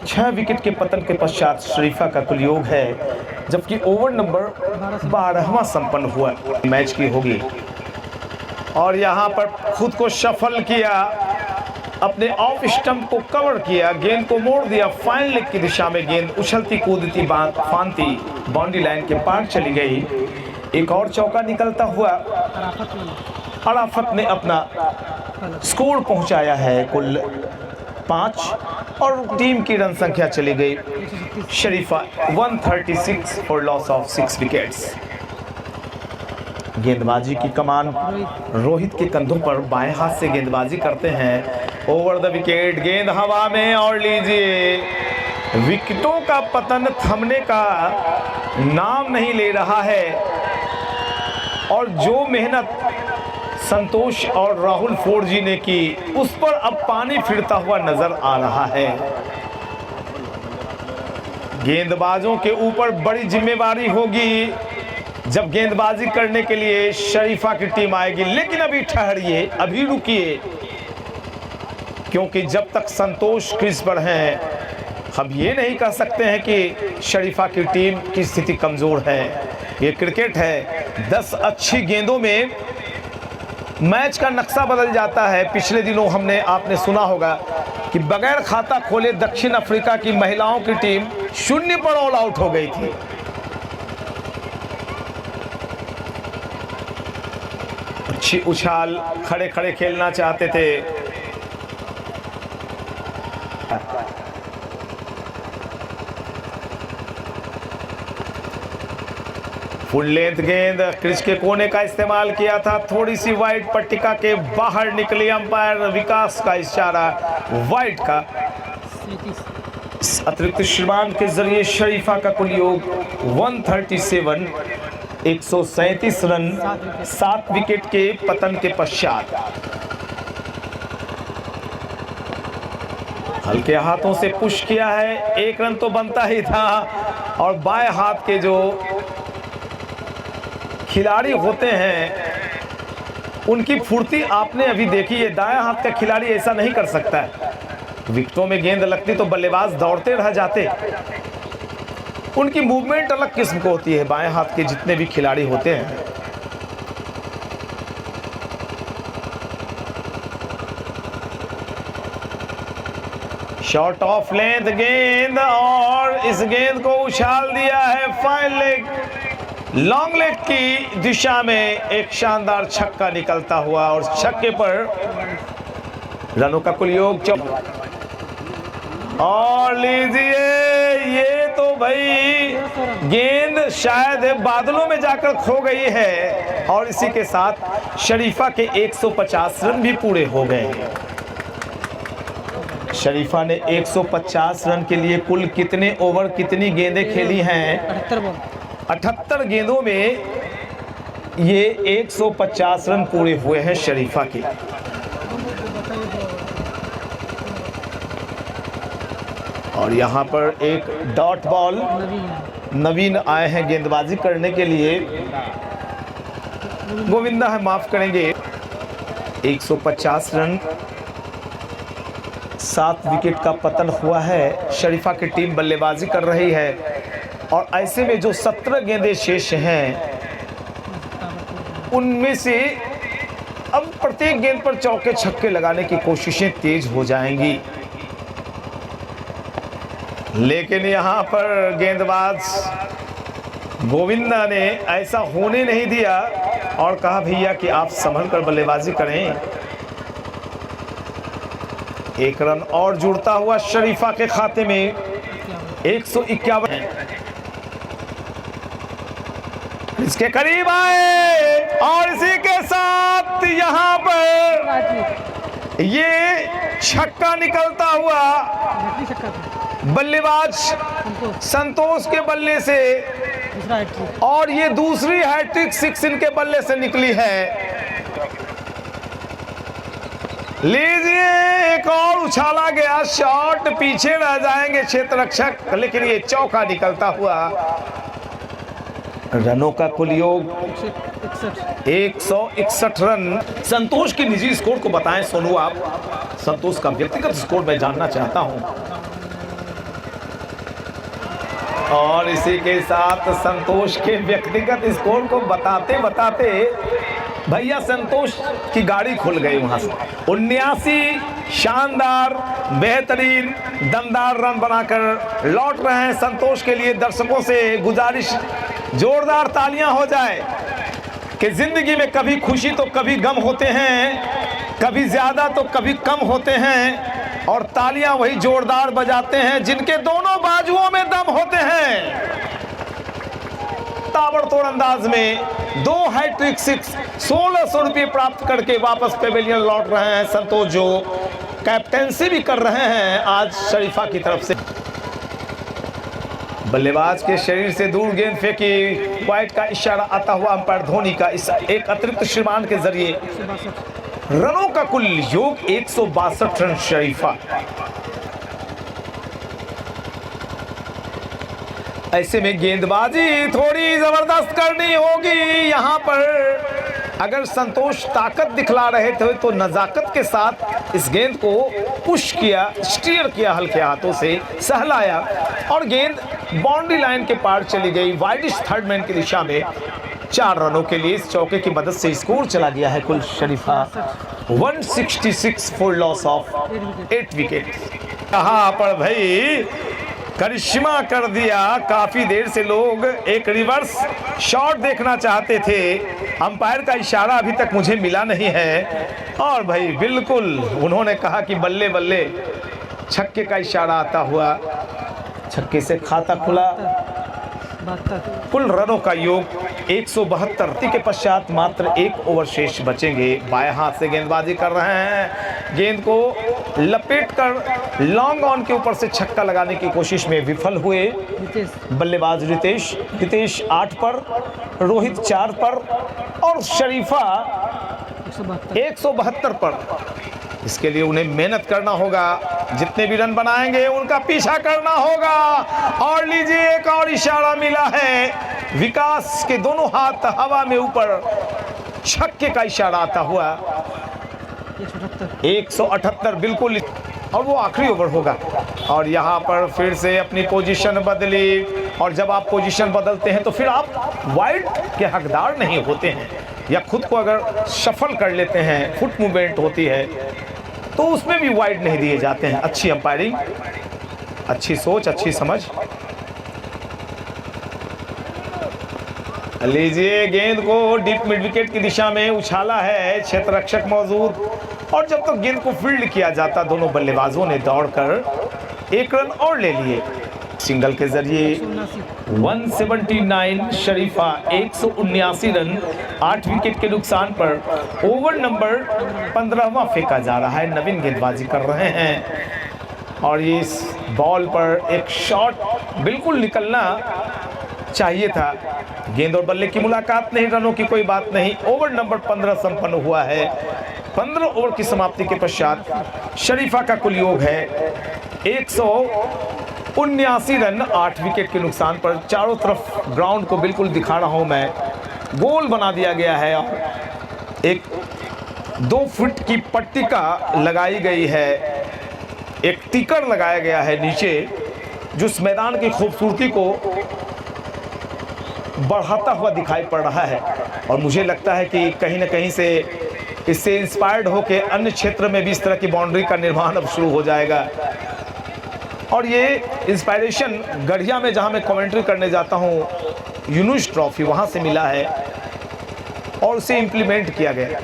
6 विकेट के पतन के पश्चात शरीफा का कुल योग है, जबकि ओवर नंबर 12वां संपन्न हुआ मैच की होगी। और यहाँ पर खुद को सफल किया, अपने ऑफ स्टंप को कवर किया, गेंद को मोड़ दिया, फाइन लेग की दिशा में गेंद उछलती कूदती फांती बाउंड्री लाइन के पार चली गई। एक और चौका निकलता हुआ अराफत ने अपना स्कोर पहुंचाया है कुल 5 और टीम की रन संख्या चली गई शरीफा 136 फॉर लॉस ऑफ 6 विकेट्स। गेंदबाजी की कमान रोहित के कंधों पर बाएं हाथ से गेंदबाजी करते हैं। ओवर द विकेट, गेंद हवा में और लीजिए, विकेटों का पतन थमने का नाम नहीं ले रहा है और जो मेहनत संतोष और राहुल फोर्ड जी ने की उस पर अब पानी फिरता हुआ नजर आ रहा है। गेंदबाजों के ऊपर बड़ी जिम्मेदारी होगी जब गेंदबाजी करने के लिए शरीफा की टीम आएगी, लेकिन अभी ठहरिए, अभी रुकिए, क्योंकि जब तक संतोष क्रीज पर हैं हम ये नहीं कह सकते हैं कि शरीफा की टीम की स्थिति कमजोर है। ये क्रिकेट है, 10 अच्छी गेंदों में मैच का नक्शा बदल जाता है। पिछले दिनों आपने सुना होगा कि बगैर खाता खोले दक्षिण अफ्रीका की महिलाओं की टीम 0 पर ऑल आउट हो गई थी। अच्छी उछाल, खड़े खड़े खेलना चाहते थे। फुल लेंथ गेंद क्रीज के कोने का इस्तेमाल किया था, थोड़ी सी वाइड पट्टिका के बाहर निकली, अंपायर विकास का इशारा वाइड का। अतिरिक्त श्रीमान के जरिए शरीफा का कुल योग 137 137 रन 7 विकेट के पतन के पश्चात। हल्के हाथों से पुश किया है, 1 रन तो बनता ही था। और बाएं हाथ के जो खिलाड़ी होते हैं उनकी फुर्ती आपने अभी देखी है, दाएं हाथ का खिलाड़ी ऐसा नहीं कर सकता है। विकेटों में गेंद लगती तो बल्लेबाज दौड़ते रह जाते। उनकी मूवमेंट अलग किस्म की होती है, बाएं हाथ के जितने भी खिलाड़ी होते हैं। शॉर्ट ऑफ लेंथ गेंद और इस गेंद को उछाल दिया है फाइन लेग लॉन्ग लेग की दिशा में। एक शानदार छक्का निकलता हुआ और छक्के पर रनों का कुल योग और लीजिए, ये तो भाई गेंद शायद बादलों में जाकर खो गई है और इसी के साथ शरीफा के 150 रन भी पूरे हो गए। शरीफा ने 150 रन के लिए कुल कितने ओवर कितनी गेंदें खेली हैं? 78 गेंदों में ये 150 रन पूरे हुए हैं शरीफा के। और यहाँ पर एक डॉट बॉल, नवीन आए हैं गेंदबाजी करने के लिए, गोविंदा है, माफ करेंगे। 150 रन 7 विकेट का पतन हुआ है। शरीफा की टीम बल्लेबाजी कर रही है और ऐसे में जो 17 गेंदें शेष हैं उनमें से अब प्रत्येक गेंद पर चौके छक्के लगाने की कोशिशें तेज हो जाएंगी। लेकिन यहाँ पर गेंदबाज गोविंदा ने ऐसा होने नहीं दिया और कहा भैया कि आप संभल कर बल्लेबाजी करें। 1 रन और जुड़ता हुआ शरीफा के खाते में 151 इसके करीब आए और इसी के साथ यहाँ पर ये छक्का निकलता हुआ बल्लेबाज संतोष के बल्ले से और ये दूसरी हैट्रिक 6 इनके बल्ले से निकली है। लीजिए, एक और उछाला गया शॉट, पीछे रह जाएंगे क्षेत्ररक्षक, लेकिन ये चौका निकलता हुआ रनों का कुल योग 161 रन। संतोष की निजी स्कोर को बताएं सोनू आप। संतोष का व्यक्तिगत स्कोर मैं जानना चाहता हूं। और इसी के साथ संतोष के व्यक्तिगत स्कोर को बताते बताते भैया संतोष की गाड़ी खुल गई वहां से। 79 शानदार बेहतरीन दमदार रन बनाकर लौट रहे हैं। संतोष के लिए दर्शकों से गुजारिश, जोरदार तालियां हो जाए कि जिंदगी में कभी खुशी तो कभी गम होते हैं, कभी ज्यादा तो कभी कम होते हैं, और तालियां वही जोरदार बजाते हैं जिनके दोनों बाजुओं में दम होते हैं। ताबड़तोड़ अंदाज में 2 हैट्रिक सिक्स 1600 रुपये प्राप्त करके वापस पेवेलियन लौट रहे हैं संतोष, जो कैप्टेंसी भी कर रहे हैं आज शरीफा की तरफ से। बल्लेबाज के शरीर से दूर गेंद फेंकी, वाइड का इशारा आता हुआ अंपायर धोनी का इस एक अतिरिक्त श्रीमान के जरिए। रनों का कुल योग 162 रन शरीफा। ऐसे में गेंदबाजी थोड़ी जबरदस्त करनी होगी यहां पर। अगर संतोष ताकत दिखला रहे थे तो नजाकत के साथ इस गेंद को पुश किया, स्टीयर किया, हल्के हाथों से सहलाया और गेंद बाउंड्री लाइन के पार चली गई वाइडिश थर्ड मैन की दिशा में। 4 रनों के लिए इस चौके की मदद से स्कोर चला गया है कुल शरीफा 166 फॉर लॉस ऑफ 8 विकेट। कहां पर भाई करिश्मा कर दिया। काफी देर से लोग एक रिवर्स शॉट देखना चाहते थे, अंपायर का इशारा अभी तक मुझे मिला नहीं है। और भाई बिल्कुल उन्होंने कहा कि बल्ले बल्ले, छक्के का इशारा आता हुआ, छक्के से खाता खुला। कुल रनों का योग 172 के पश्चात मात्र 1 ओवर शेष बचेंगे। बाएं हाथ से गेंदबाजी कर रहे हैं, गेंद को लपेटकर लॉन्ग ऑन के ऊपर से छक्का लगाने की कोशिश में विफल हुए बल्लेबाज रितेश 8 पर, रोहित 4 पर और शरीफा 172 पर। इसके लिए उन्हें मेहनत करना होगा, जितने भी रन बनाएंगे उनका पीछा करना होगा। और लीजिए एक और इशारा मिला है, विकास के दोनों हाथ हवा में ऊपर, छक्के का इशारा आता हुआ 178 बिल्कुल, और वो आखिरी ओवर होगा। और यहाँ पर फिर से अपनी पोजीशन बदली, और जब आप पोजीशन बदलते हैं तो फिर आप वाइड के हकदार नहीं होते हैं, या खुद को अगर शफल कर लेते हैं, फुट मूवमेंट होती है तो उसमें भी वाइड नहीं दिए जाते हैं। अच्छी अंपायरिंग, अच्छी सोच, अच्छी समझ। लीजिए गेंद को डीप मिड विकेट की दिशा में उछाला है, क्षेत्र रक्षक मौजूद, और जब तक गेंद को फील्ड किया जाता दोनों बल्लेबाजों ने दौड़कर 1 रन और ले लिए। सिंगल के जरिए 179, शरीफा 179 रन 8 विकेट के नुकसान पर। ओवर नंबर 15वां फेंका जा रहा है, नवीन गेंदबाजी कर रहे हैं और इस बॉल पर एक शॉट बिल्कुल निकलना चाहिए था। गेंद और बल्ले की मुलाकात नहीं, रनों की कोई बात नहीं। ओवर नंबर 15 संपन्न हुआ है। 15 ओवर की समाप्ति के पश्चात शरीफा का कुल योग है 179 रन 8 विकेट के नुकसान पर। चारों तरफ ग्राउंड को बिल्कुल दिखा रहा हूं मैं, गोल बना दिया गया है और एक 2 फुट की पट्टिका लगाई गई है, एक टिकर लगाया गया है नीचे, जो इस मैदान की खूबसूरती को बढ़ाता हुआ दिखाई पड़ रहा है। और मुझे लगता है कि कहीं ना कहीं से इससे इंस्पायर्ड होकर अन्य क्षेत्र में भी इस तरह की बाउंड्री का निर्माण अब शुरू हो जाएगा। और ये इंस्पायरेशन गढ़िया में जहां मैं कमेंट्री करने जाता हूं, यूनुस ट्रॉफी, वहां से मिला है और उसे इंप्लीमेंट किया गया।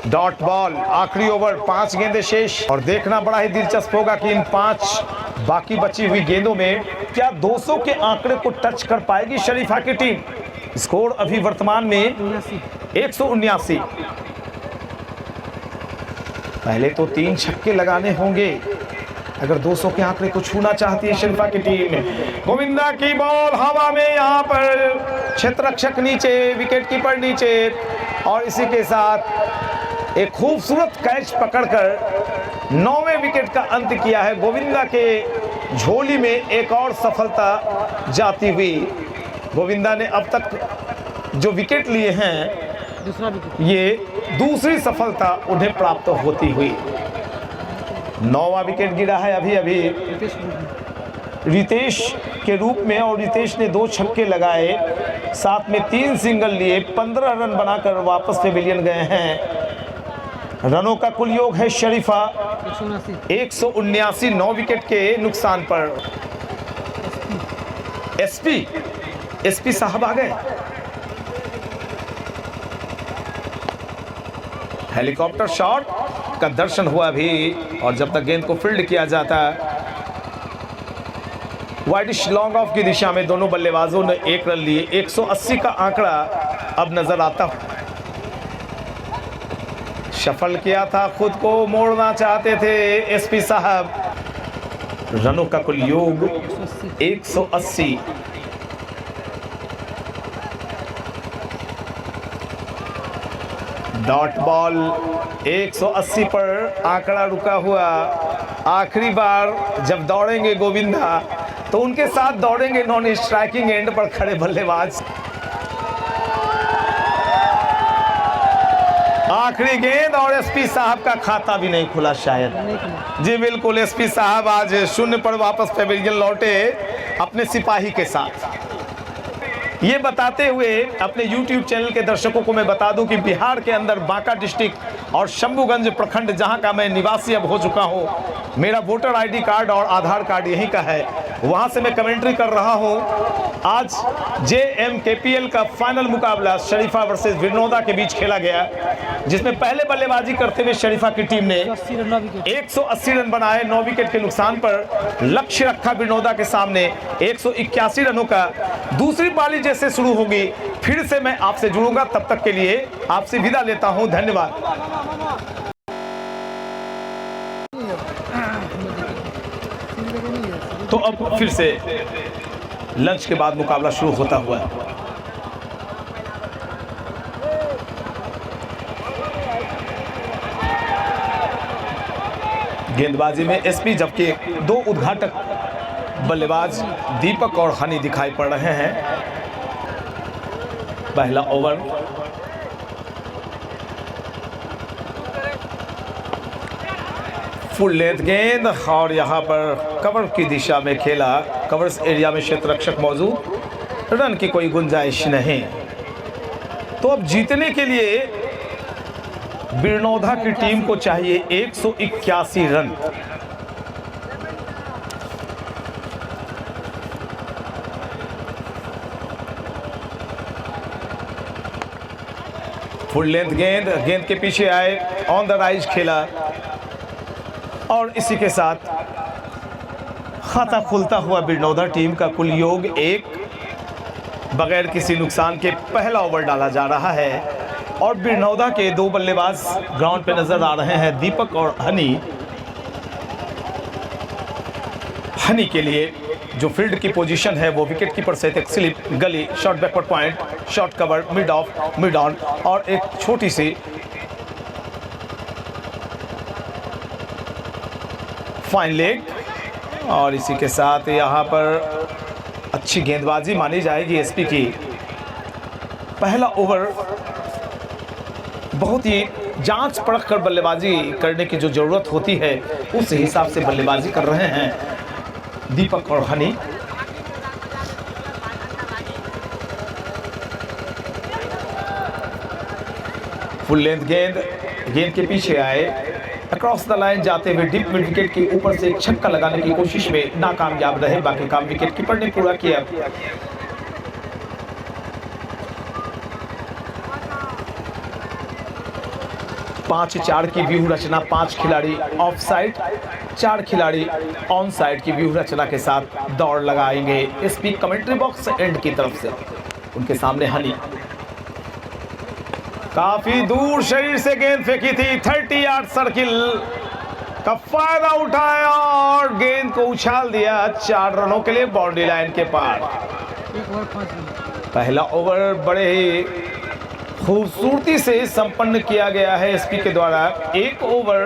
डॉट बॉल, आखिरी ओवर, 5 गेंदें शेष, और देखना बड़ा ही दिलचस्प होगा कि इन 5 बाकी बची हुई गेंदों में क्या 200 के आंकड़े को टच कर पाएगी शरीफा की टीम। स्कोर अभी वर्तमान में 179। पहले तो 3 छक्के लगाने होंगे अगर 200 के आंकड़े को छूना चाहती है शरीफा की टीम। गोविंदा की बॉल हवा में, यहाँ पर क्षेत्र रक्षक नीचे, विकेट कीपर नीचे, और इसी के साथ एक खूबसूरत कैच पकड़कर 9वें विकेट का अंत किया है। गोविंदा के झोली में एक और सफलता जाती हुई गोविंदा ने अब तक जो विकेट लिए हैं, दूसरा विकेट, ये दूसरी सफलता उन्हें प्राप्त होती हुई। 9वां विकेट गिरा है अभी अभी रितेश के रूप में, और रितेश ने 2 छक्के लगाए, साथ में 3 सिंगल लिए, 15 रन बनाकर वापस पेविलियन गए हैं। रनों का कुल योग है शरीफा 179, 9 विकेट के नुकसान पर। एसपी साहब आ गए। हेलीकॉप्टर शॉट का दर्शन हुआ भी, और जब तक गेंद को फील्ड किया जाता है, वाइडिश लॉन्ग ऑफ की दिशा में दोनों बल्लेबाजों ने 1 रन लिए। 180 का आंकड़ा अब नजर आता। सफल किया था, खुद को मोड़ना चाहते थे एसपी साहब। रनों का कुल योग 180। डॉट बॉल 180 पर आंकड़ा रुका हुआ। आखिरी बार जब दौड़ेंगे गोविंदा तो उनके साथ दौड़ेंगे नॉन स्ट्राइकिंग एंड पर खड़े बल्लेबाज। आखिरी गेंद और एसपी साहब का खाता भी नहीं खुला शायद। जी बिल्कुल, एसपी साहब आज 0 पर वापस पेविलियन लौटे अपने सिपाही के साथ। ये बताते हुए अपने YouTube चैनल के दर्शकों को मैं बता दूं कि बिहार के अंदर बांका डिस्ट्रिक्ट और शंभूगंज प्रखंड, जहां का मैं निवासी अब हो चुका हूं, मेरा वोटर ID कार्ड और आधार कार्ड यहीं का है, वहां से मैं कमेंट्री कर रहा हूं। आज JMKPL का फाइनल मुकाबला शरीफा वर्सेस विनोदा के बीच खेला गया, जिसमें पहले बल्लेबाजी करते हुए शरीफा की टीम ने 180 रन बनाए 9 विकेट के नुकसान पर। लक्ष्य रखा विनोदा के सामने 181 रनों का। दूसरी पारी जैसे शुरू होगी फिर से मैं आपसे जुड़ूंगा, तब तक के लिए आपसे विदा लेता हूं। धन्यवाद। तो अब फिर से लंच के बाद मुकाबला शुरू होता हुआ है। गेंदबाजी में एसपी, जबकि 2 उद्घाटक बल्लेबाज दीपक और हनी दिखाई पड़ रहे हैं। पहला ओवर फुल लेंथ गेंद, और यहां पर कवर की दिशा में खेला। कवर्स एरिया में क्षेत्र रक्षक मौजूद, रन की कोई गुंजाइश नहीं। तो अब जीतने के लिए विनोदा की टीम को चाहिए 181 रन। फुल लेंथ गेंद, गेंद के पीछे आए, ऑन द राइज खेला, और इसी के साथ खाता खुलता हुआ विनोदा टीम का कुल योग 1 बगैर किसी नुकसान के पहला ओवर डाला जा रहा है। और विनोदा के 2 बल्लेबाज ग्राउंड पे नजर आ रहे हैं, दीपक और हनी। हनी के लिए जो फील्ड की पोजीशन है वो विकेट कीपर से एक स्लिप, गली, short backward point, short cover, mid of, mid on, और एक छोटी सी फाइन लेग। और इसी के साथ यहाँ पर अच्छी गेंदबाजी मानी जाएगी एसपी की। पहला ओवर बहुत ही जांच परख कर बल्लेबाजी करने की जो जरूरत होती है उस हिसाब से बल्लेबाजी कर रहे हैं दीपक और हनी। फुल लेंथ गेंद, गेंद के पीछे आए, अक्रॉस द लाइन जाते हुए डीप मिड विकेट के ऊपर से एक छक्का लगाने की कोशिश में नाकामयाब रहे। बाकी काम विकेट कीपर ने पूरा किया। पांच 4 की व्यू रचना, 5 खिलाड़ी ऑफ साइड, 4 खिलाड़ी ऑन साइड की व्यू रचना के साथ दौड़ लगाएंगे एसपी कमेंट्री बॉक्स एंड की तरफ से। उनके सामने हनी काफी दूर शरीर से गेंद फेंकी थी, 30 यार्ड सर्किल का फायदा उठाया और गेंद को उछाल दिया 4 रनों के लिए बाउंड्री लाइन के पार। पहला ओवर बड़े ही खूबसूरती से संपन्न किया गया है एसपी के द्वारा। 1 ओवर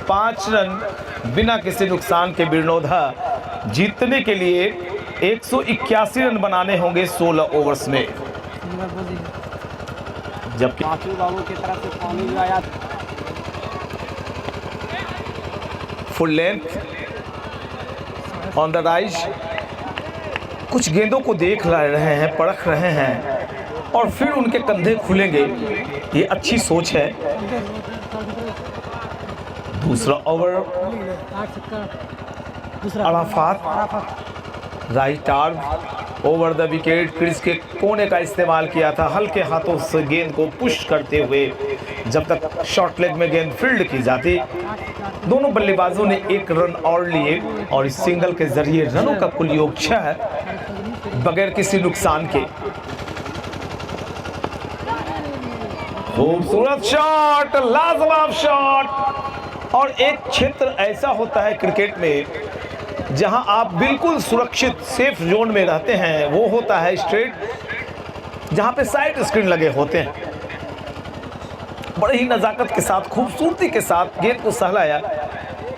5 रन बिना किसी नुकसान के विनोदा जीतने के लिए 181 रन बनाने होंगे 16 ओवर्स में, जबकि पांचू बाबू की तरफ से पानी जो आया full length on the rise. कुछ गेंदों को देख रहे हैं, परख रहे हैं और फिर उनके कंधे खुलेंगे, ये अच्छी सोच है। दूसरा over Arafat right arm over the wicket, crease के कोने का इस्तेमाल किया था, हल्के हाथों से गेंद को पुश करते हुए जब तक शॉर्ट लेग में गेंद फील्ड की जाती। दोनों बल्लेबाजों ने 1 रन और लिए और इस सिंगल के जरिए रनों का कुल योग 6 बगैर किसी नुकसान के। खूबसूरत शॉट, लाजवाब शॉट। और एक क्षेत्र ऐसा होता है क्रिकेट में जहां आप बिल्कुल सुरक्षित सेफ जोन में रहते हैं, वो होता है स्ट्रेट, जहां पे साइड स्क्रीन लगे होते हैं। बड़े ही नजाकत के साथ, खूबसूरती के साथ गेंद को सहलाया,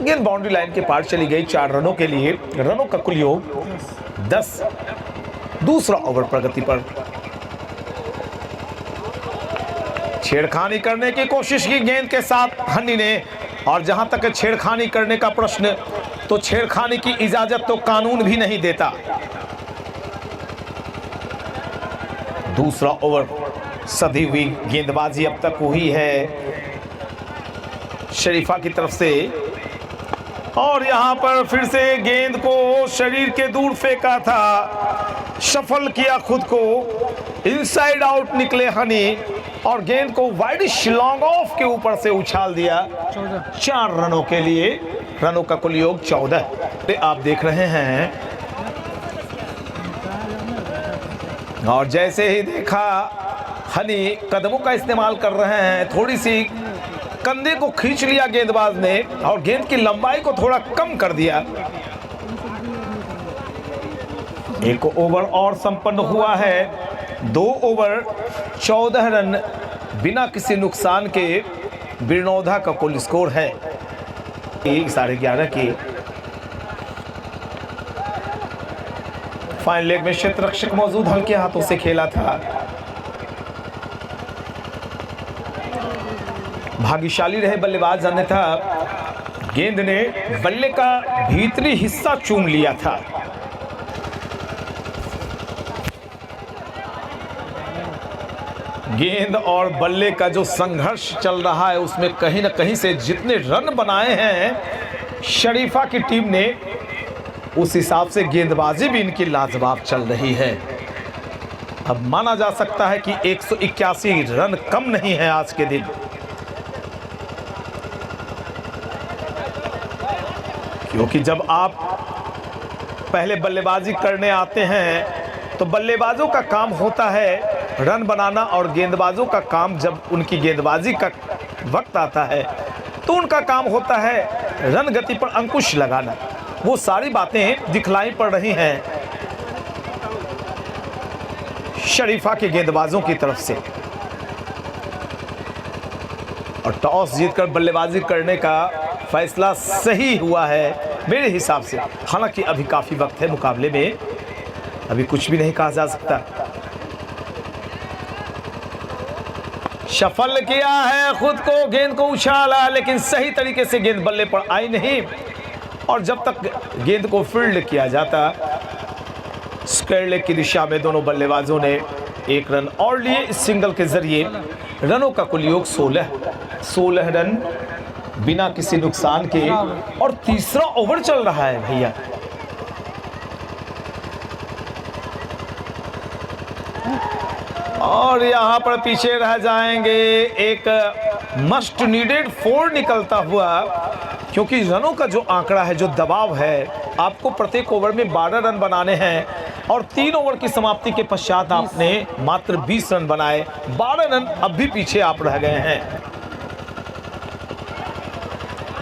गेंद बाउंड्री लाइन के पार चली गई 4 रनों के लिए। रनों का कुल योग 10। दूसरा ओवर प्रगति पर। छेड़खानी करने की कोशिश की गेंद के साथ हनी ने, और जहां तक छेड़खानी करने का प्रश्न, तो छेड़खानी की इजाजत तो कानून भी नहीं देता। दूसरा ओवर सधी हुई गेंदबाजी अब तक हुई है शरीफा की तरफ से, और यहां पर फिर से गेंद को शरीर के दूर फेंका था, शफल किया खुद को, इनसाइड आउट निकले हनी और गेंद को वाइडिश लॉन्ग ऑफ के ऊपर से उछाल दिया 4 रनों के लिए। रनों का कुल योग 14 आप देख रहे हैं। और जैसे ही देखा हनी कदमों का इस्तेमाल कर रहे हैं, थोड़ी सी कंधे को खींच लिया गेंदबाज ने और गेंद की लंबाई को थोड़ा कम कर दिया। 1 ओवर और संपन्न हुआ है। 2 ओवर 14 रन बिना किसी नुकसान के बिरनौधा का कुल स्कोर है 11:30 की। फाइन लेग में क्षेत्ररक्षक मौजूद, हल्के हाथों से खेला था। भाग्यशाली रहे बल्लेबाज, अन्यथा गेंद ने बल्ले का भीतरी हिस्सा चूम लिया था। गेंद और बल्ले का जो संघर्ष चल रहा है, उसमें कहीं ना कहीं से जितने रन बनाए हैं शरीफा की टीम ने, उस हिसाब से गेंदबाजी भी इनकी लाजवाब चल रही है। अब माना जा सकता है कि 181 रन कम नहीं है आज के दिन। क्योंकि जब आप पहले बल्लेबाजी करने आते हैं तो बल्लेबाजों का काम होता है रन बनाना, और गेंदबाजों का काम जब उनकी गेंदबाजी का वक्त आता है तो उनका काम होता है रन गति पर अंकुश लगाना। वो सारी बातें दिखलाई पड़ रही हैं शरीफा के गेंदबाजों की तरफ से। और टॉस जीतकर बल्लेबाजी करने का फैसला सही हुआ है मेरे हिसाब से। हालांकि अभी काफी वक्त है मुकाबले में, अभी कुछ भी नहीं कहा जा सकता। शफल किया है खुद को, गेंद को उछाला, लेकिन सही तरीके से गेंद बल्ले पर आई नहीं। और जब तक गेंद को फील्ड किया जाता, स्क्वायर लेग की दिशा में दोनों बल्लेबाजों ने 1 रन और लिए। इस सिंगल के जरिए रनों का कुल योग 16 रन बिना किसी नुकसान के। और तीसरा ओवर चल रहा है भैया। और यहां पर पीछे रह जाएंगे। एक मस्ट नीडेड 4 निकलता हुआ, क्योंकि रनों का जो आंकड़ा है, जो दबाव है, आपको प्रत्येक ओवर में 12 रन बनाने हैं और 3 ओवर की समाप्ति के पश्चात आपने मात्र 20 रन बनाए। 12 रन अब भी पीछे आप रह गए हैं।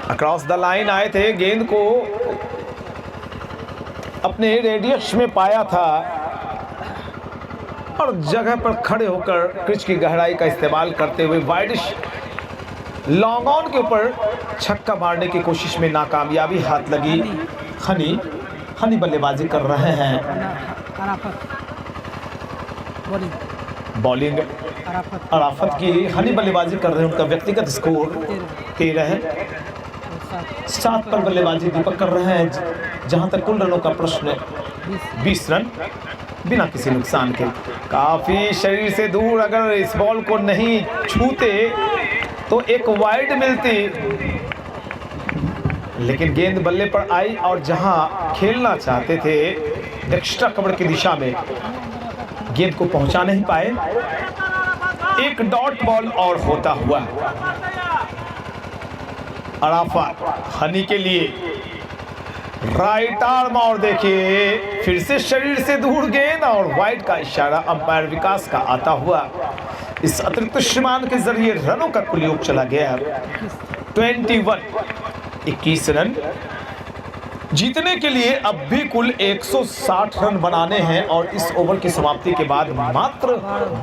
अक्रॉस द लाइन आए थे, गेंद को अपने रेडियस में पाया था और जगह पर खड़े होकर पिच की गहराई का इस्तेमाल करते हुए वाइडिश लॉन्ग ऑन के ऊपर छक्का मारने की कोशिश में नाकामयाबी हाथ लगी हनी। हनी बल्लेबाजी कर रहे हैं। अराफत बॉलिंग, बॉलिंग अराफत की हनी बल्लेबाजी कर रहे हैं। उनका व्यक्तिगत स्कोर 13 है। 7 पर बल्लेबाजी दीपक कर रहे हैं। जहां तक कुल रनों का प्रश्न 20 रन बिना किसी नुकसान के। काफी शरीर से दूर, अगर इस बॉल को नहीं छूते तो एक वाइड मिलती, लेकिन गेंद बल्ले पर आई और जहां खेलना चाहते थे एक्स्ट्रा कवर की दिशा में, गेंद को पहुंचा नहीं पाए। एक डॉट बॉल और होता हुआ अराफत हनी के लिए राइट आर्म, और देखिए फिर से शरीर से दूर गेंद और वाइड का इशारा अंपायर विकास का आता हुआ। इस अतिरिक्त श्रीमान के जरिए रनों का कुल योग चला गया 21 रन। जीतने के लिए अब भी कुल 160 रन बनाने हैं और इस ओवर की समाप्ति के बाद मात्र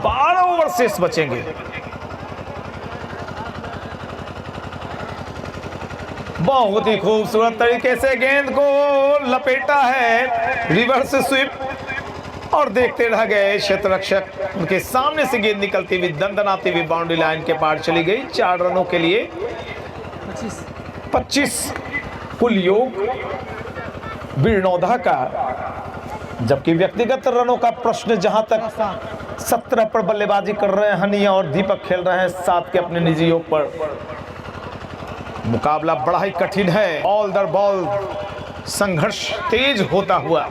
12 ओवर शेष बचेंगे। बहुत ही खूबसूरत तरीके से गेंद को लपेटा है, रिवर्स स्वीप, और देखते रह गए क्षेत्ररक्षक। उनके सामने से गेंद निकलती हुई दंदनाती हुई बाउंड्री लाइन के पार चली गई। 4 रनों के लिए 25 कुल योग बिरनौदा का, जबकि व्यक्तिगत रनों का प्रश्न जहां तक 17 पर बल्लेबाजी कर रहे हैं हनी और दीपक खेल रहे हैं 7 के अपने निजी योग पर। मुकाबला बड़ा ही कठिन है। बॉल दर बॉल संघर्ष तेज होता हुआ।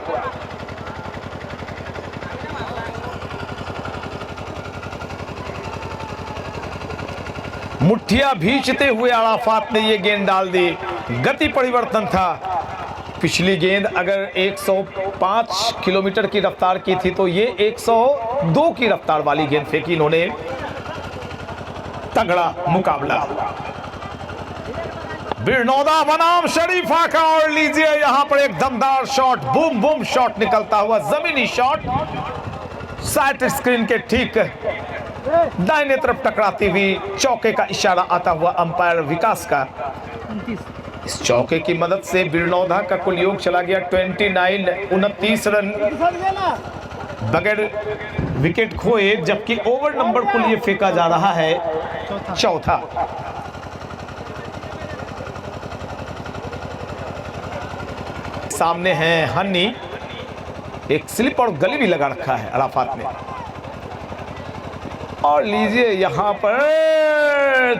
मुठ्ठियां भींचते हुए अराफत ने ये गेंद डाल दी। गति परिवर्तन था। पिछली गेंद अगर 105 किलोमीटर की रफ्तार की थी तो ये 102 की रफ्तार वाली गेंद फेंकी इन्होंने। तगड़ा मुकाबला। बिरनौदा बनाम शरीफा का, और लीजिए यहां पर एक दमदार शॉट, बूम बूम शॉट निकलता हुआ, जमीनी शॉट साइड स्क्रीन के ठीक दाहिने तरफ टकराती हुई। चौके का इशारा आता हुआ अंपायर विकास का। इस चौके की मदद से बिरनौदा का कुल योग चला गया 29 रन बगैर विकेट खोए, जबकि ओवर नंबर कुल ये फेंका जा रहा है चौथा। सामने हैं हनी, एक स्लिप और गली भी लगा रखा है अराफत ने। और लीजिए यहां पर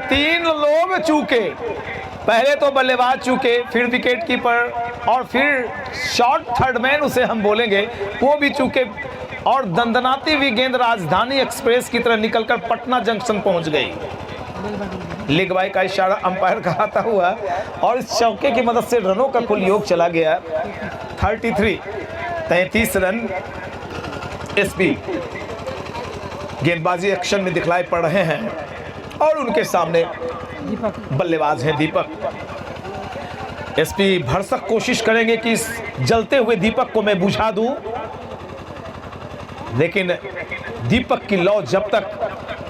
3 लोग चूके, पहले तो बल्लेबाज चूके, फिर विकेट कीपर और फिर शॉर्ट थर्डमैन उसे हम बोलेंगे, वो भी चूके, और दंदनाती हुई गेंद राजधानी एक्सप्रेस की तरह निकलकर पटना जंक्शन पहुंच गई। लेग बाय का इशारा अंपायर का आता हुआ, और इस चौके की मदद से रनों का कुल योग चला गया 33 रन। एसपी गेंदबाजी एक्शन में दिखलाई पड़ रहे हैं और उनके सामने बल्लेबाज हैं दीपक। एसपी भरसक कोशिश करेंगे कि इस जलते हुए दीपक को मैं बुझा दूं, लेकिन दीपक की लौ जब तक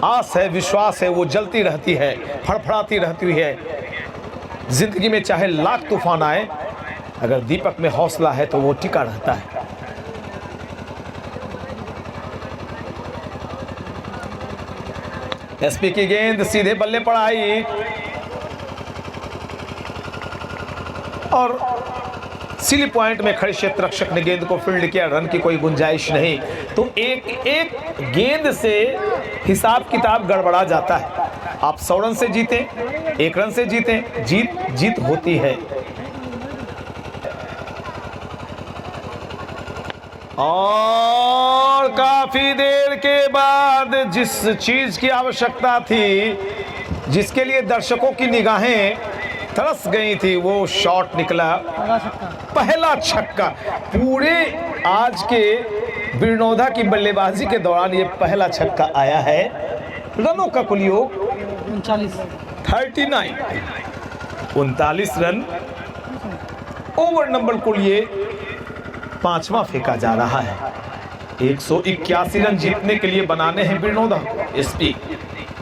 आस है, विश्वास है, वो जलती रहती है, फड़फड़ाती रहती है। जिंदगी में चाहे लाख तूफान आए, अगर दीपक में हौसला है तो वो टिका रहता है। एसपी की गेंद सीधे बल्ले पर आई और सिली पॉइंट में खड़े क्षेत्र रक्षक ने गेंद को फील्ड किया। रन की कोई गुंजाइश नहीं। तो एक गेंद से हिसाब किताब गड़बड़ा जाता है। आप 100 रन से जीते, 1 रन से जीते, जीत होती है। और काफी देर के बाद जिस चीज की आवश्यकता थी, जिसके लिए दर्शकों की निगाहें तरस गई थी, वो शॉट निकला, पहला छक्का। पूरे आज के बिरनौदा की बल्लेबाजी के दौरान ये पहला छक्का आया है। रनों का कुल योग 39 रन। ओवर नंबर कुल ये 5वां फेंका जा रहा है। 181 रन जीतने के लिए बनाने हैं बिरनौदा। एसपी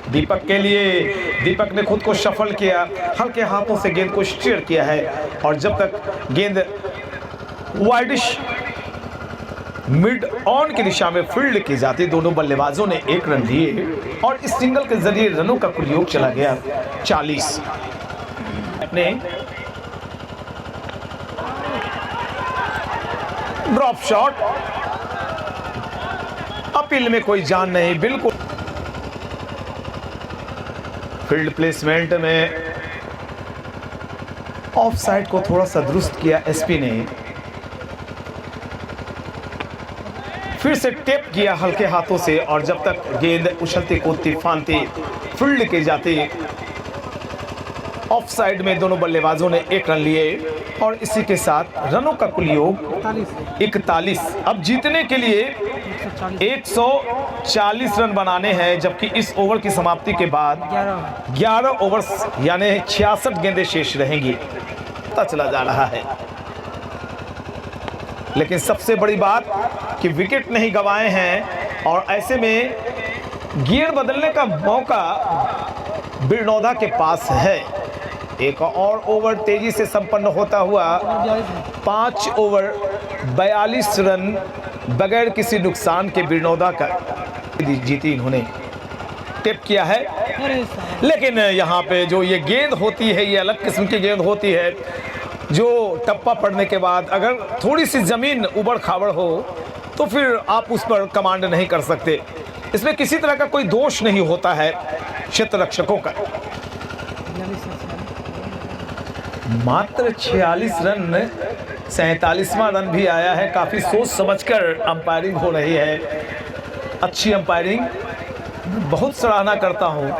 दीपक के लिए, दीपक ने खुद को शफल किया, हल्के हाथों से गेंद को स्टीयर किया है, और जब तक गेंद वाइडिश मिड ऑन की दिशा में फील्ड की जाती। दोनों बल्लेबाजों ने 1 रन लिए और इस सिंगल के जरिए रनों का कुल योग चला गया 40। अपने ड्रॉप शॉट, अपील में कोई जान नहीं, बिल्कुल फील्ड प्लेसमेंट में ऑफ साइड को थोड़ा सा दुरुस्त किया एसपी ने, फिर से टेप किया हल्के हाथों से और जब तक गेंद उछलती कूदती फांती फील्ड के जाती। ऑफ साइड में दोनों बल्लेबाजों ने 1 रन लिए और इसी के साथ रनों का कुल योग 41। अब जीतने के लिए 140 रन बनाने हैं, जबकि इस ओवर की समाप्ति के बाद 11 ओवर्स यानी 66 गेंदें शेष रहेंगी। पता चला जा रहा है, लेकिन सबसे बड़ी बात कि विकेट नहीं गंवाए हैं और ऐसे में गियर बदलने का मौका बिरनौदा के पास है। एक और ओवर तेजी से संपन्न होता हुआ 5 ओवर 42 रन बगैर किसी नुकसान के बिरनौदा का जीती इन्होंने। टिप किया है, लेकिन यहाँ पे जो ये गेंद होती है ये अलग किस्म की गेंद होती है, जो टप्पा पड़ने के बाद अगर थोड़ी सी ज़मीन उबड़ खाबड़ हो तो फिर आप उस पर कमांड नहीं कर सकते। इसमें किसी तरह का कोई दोष नहीं होता है क्षेत्र रक्षकों का। मात्र 46 रन, 47वां रन भी आया है। काफ़ी सोच समझकर अंपायरिंग हो रही है, अच्छी अंपायरिंग, बहुत सराहना करता हूं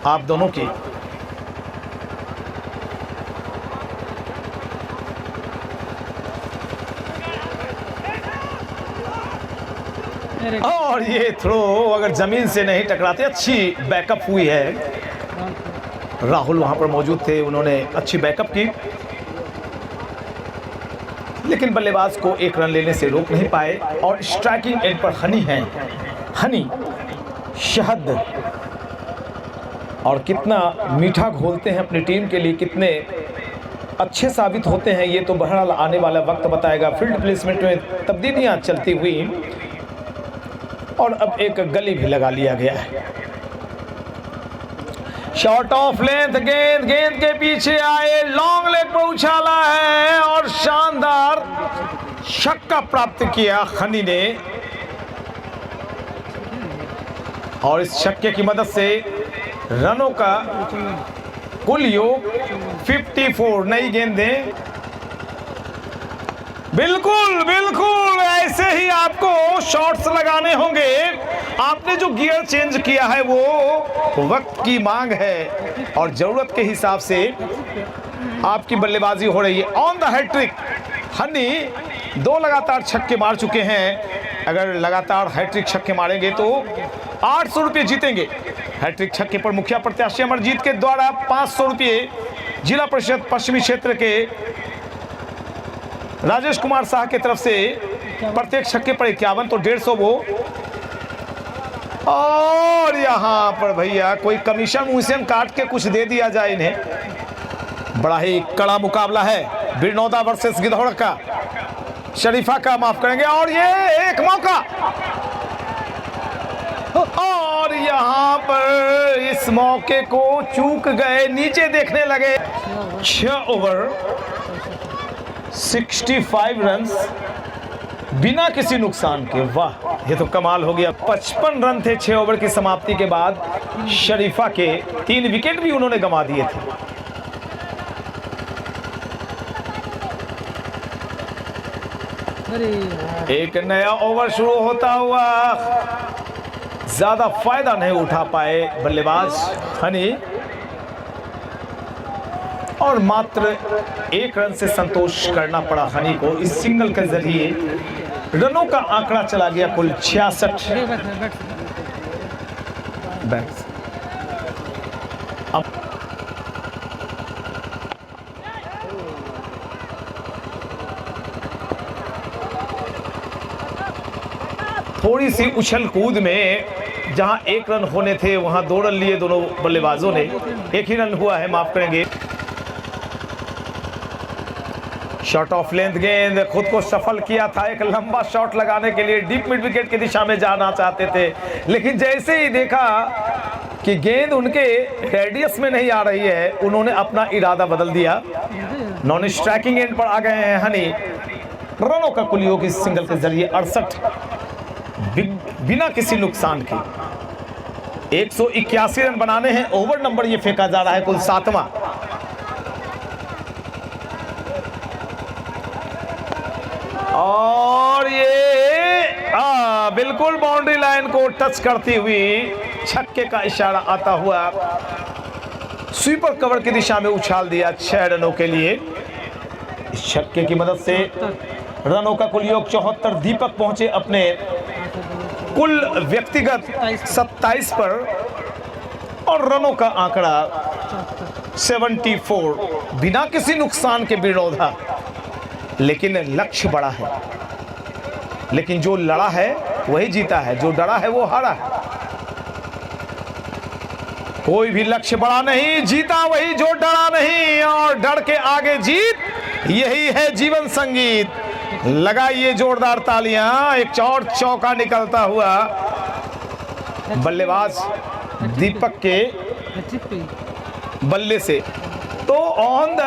आप दोनों की। और ये थ्रो अगर जमीन से नहीं टकराते, अच्छी बैकअप हुई है। राहुल वहां पर मौजूद थे, उन्होंने अच्छी बैकअप की, लेकिन बल्लेबाज को 1 रन लेने से रोक नहीं पाए। और स्ट्राइकिंग एंड पर हनी है, हनी शहद, और कितना मीठा घोलते हैं अपनी टीम के लिए, कितने अच्छे साबित होते हैं, ये तो बहरहाल आने वाला वक्त बताएगा। फील्ड प्लेसमेंट में तब्दीलियां चलती हुई और अब एक गली भी लगा लिया गया है। शॉर्ट ऑफ लेंथ गेंद, गेंद के पीछे आए, लॉन्ग लेग पर उछाला है और शानदार छक्का प्राप्त किया हनी ने। और इस छक्के की मदद से रनों का कुल योग 54। नई गेंदें, बिल्कुल बिल्कुल ऐसे ही आपको शॉट्स लगाने होंगे। आपने जो गियर चेंज किया है वो वक्त की मांग है और जरूरत के हिसाब से आपकी बल्लेबाजी हो रही है। ऑन द हैट्रिक हनी 2 लगातार छक्के मार चुके हैं। अगर लगातार हैट्रिक छक्के मारेंगे तो 800 रुपये जीतेंगे। हैट्रिक छक्के पर मुखिया प्रत्याशी अमरजीत के द्वारा 500 रुपये, जिला परिषद पश्चिमी क्षेत्र के राजेश कुमार शाह की तरफ से प्रत्येक छक्के पर 51 तो 150 वो। और यहाँ पर भैया कोई कमीशन मुशन काट के कुछ दे दिया जाए इन्हें। बड़ा ही कड़ा मुकाबला है बिरनौदा वर्सेस गिद्धौड़ का, शरीफा का, माफ करेंगे। और ये एक मौका, और यहाँ पर इस मौके को चूक गए, नीचे देखने लगे। 6 ओवर 65 रन बिना किसी नुकसान के। वाह, ये तो कमाल हो गया। 55 रन थे 6 ओवर की समाप्ति के बाद शरीफा के। 3 विकेट भी उन्होंने गंवा दिए थे। एक नया ओवर शुरू होता हुआ, ज्यादा फायदा नहीं उठा पाए बल्लेबाज हनी और मात्र 1 रन से संतोष करना पड़ा हनी को। इस सिंगल के जरिए रनों का आंकड़ा चला गया कुल 66। थोड़ी सी उछल कूद में जहां 1 रन होने थे वहां 2 रन लिए दोनों बल्लेबाजों ने। 1 ही रन हुआ है, माफ करेंगे। शॉट ऑफ लेंथ गेंद, खुद को सफल किया था, एक लंबा शॉट लगाने के लिए डीप मिड विकेट की दिशा में जाना चाहते थे, लेकिन जैसे ही देखा कि गेंद उनके रेडियस में नहीं आ रही है, उन्होंने अपना इरादा बदल दिया। नॉन स्ट्राइकिंग एंड पर आ गए हैं हनी। रनों का कुल योग इस सिंगल के जरिए 68 बिना किसी नुकसान के 181 रन बनाने हैं। ओवर नंबर ये फेंका जा रहा है कुल 7वां। और ये बिल्कुल बाउंड्री लाइन को टच करती हुई छक्के का इशारा आता हुआ स्वीपर कवर की दिशा में उछाल दिया 6 रनों के लिए। इस छक्के की मदद से रनों का कुल योग 74। दीपक पहुंचे अपने कुल व्यक्तिगत 27 पर और रनों का आंकड़ा 74 बिना किसी नुकसान के विरोधा। लेकिन लक्ष्य बड़ा है, लेकिन जो लड़ा है वही जीता है, जो डरा है वो हारा है। कोई भी लक्ष्य बड़ा नहीं, जीता वही जो डरा नहीं, और डर के आगे जीत, यही है जीवन संगीत। लगाइए जोरदार तालियां। एक और चौका निकलता हुआ बल्लेबाज दीपक के बल्ले से, तो ऑन द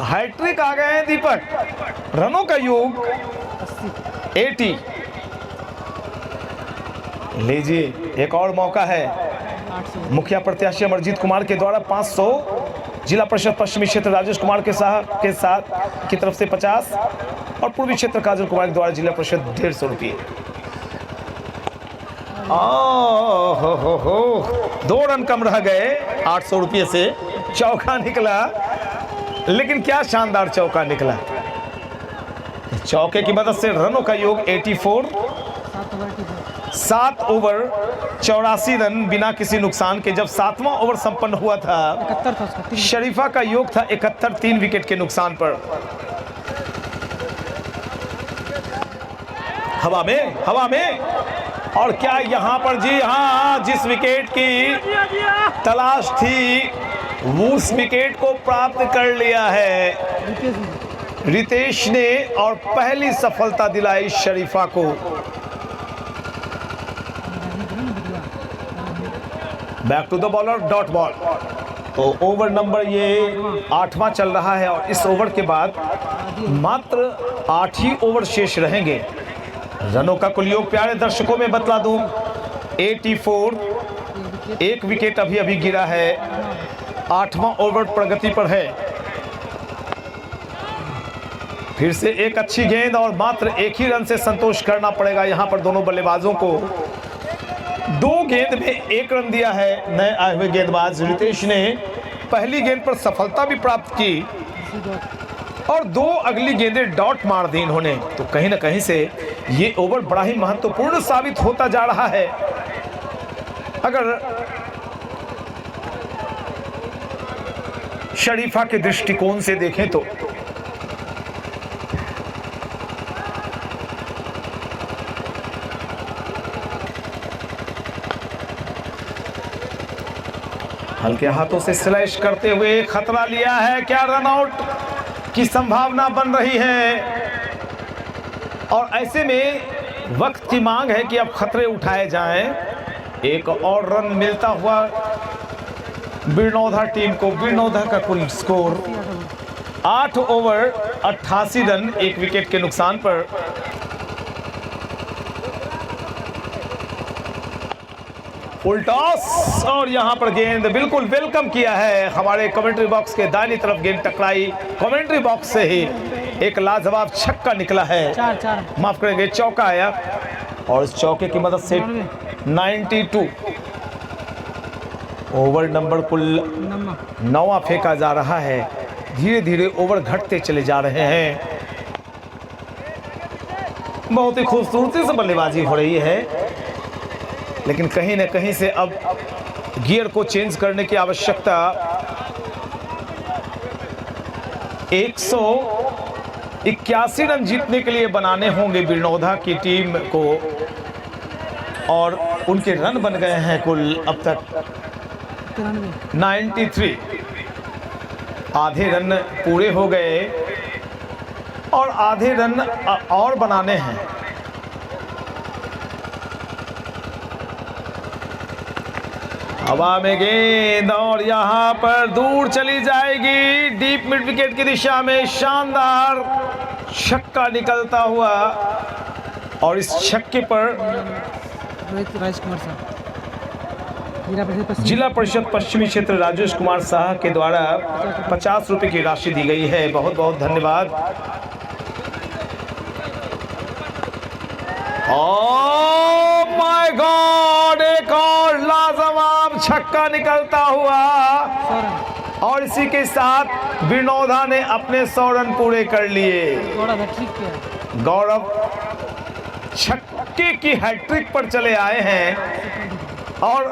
हैट्रिक आ गए हैं दीपक। रनों का योग 80। लीजिए एक और मौका है। मुखिया प्रत्याशी अमरजीत कुमार के द्वारा 500, जिला परिषद पश्चिमी क्षेत्र राजेश कुमार के साथ की तरफ से 50 और पूर्वी क्षेत्र काजल कुमार के द्वारा जिला परिषद 150 रुपये। हो 2 रन कम रह गए 800 रुपये से। चौका निकला, लेकिन क्या शानदार चौका निकला। चौके की मदद से रनों का योग 84। 7 ओवर 84 रन बिना किसी नुकसान के। जब 7वां ओवर संपन्न हुआ था, शरीफा का योग था 71 3 विकेट के नुकसान पर। हवा में और क्या यहाँ पर जी हाँ, जिस विकेट की तलाश थी उस विकेट को प्राप्त कर लिया है रितेश ने, और पहली सफलता दिलाई शरीफा को। Back to the bowler, dot ball. तो ओवर नंबर ये 8वां चल रहा है और इस ओवर के बाद मात्र 8 ही ओवर शेष रहेंगे। रनों का कुल योग प्यारे दर्शकों में बतला दूं 84। एक विकेट अभी गिरा है। 8वां ओवर प्रगति पर है। फिर से एक अच्छी गेंद और मात्र एक ही रन से संतोष करना पड़ेगा यहां पर दोनों बल्लेबाजों को। 2 गेंद में 1 रन दिया है नए आए हुए गेंदबाज रितेश ने। पहली गेंद पर सफलता भी प्राप्त की और 2 अगली गेंदें डॉट मार दी इन्होंने। तो कहीं ना कहीं से ये ओवर बड़ा ही महत्वपूर्ण साबित होता जा रहा है। अगर शरीफा के दृष्टिकोण से देखें तो हल्के हाथों से स्लैश करते हुए खतरा लिया है। क्या रन आउट की संभावना बन रही है, और ऐसे में वक्त की मांग है कि अब खतरे उठाए जाएं। एक और रन मिलता हुआ बिरनौधा टीम को। बिरनौधा का कुल स्कोर 8 ओवर 88 रन 1 विकेट के नुकसान पर। फुल टॉस और यहां पर गेंद बिल्कुल वेलकम किया है। हमारे कमेंट्री बॉक्स के दाहिनी तरफ गेंद टकराई। कमेंट्री बॉक्स से ही एक लाजवाब छक्का निकला है। माफ करेंगे, चौका आया और इस चौके की मदद से 92। ओवर नंबर कुल 9वां फेंका जा रहा है। धीरे धीरे ओवर घटते चले जा रहे हैं। बहुत ही खूबसूरती से बल्लेबाजी हो रही है, लेकिन कहीं न कहीं से अब गियर को चेंज करने की आवश्यकता। 181 रन जीतने के लिए बनाने होंगे बिरनौधा की टीम को, और उनके रन बन गए हैं कुल अब तक 93। आधे रन पूरे हो गए और आधे रन और बनाने हैं। हवा में गेंद और यहां पर दूर चली जाएगी डीप मिड विकेट की दिशा में। शानदार छक्का निकलता हुआ और इस छक्के पर राजकुमार साहब जिला परिषद पश्चिमी क्षेत्र राजेश कुमार साह के द्वारा 50 रुपए की राशि दी गई है। बहुत बहुत धन्यवाद। ओह माय गॉड, एक और लाजवाब छक्का निकलता हुआ और इसी के साथ विनोदा ने अपने 100 रन पूरे कर लिए। गौरव छक्के की हैट्रिक पर चले आए हैं और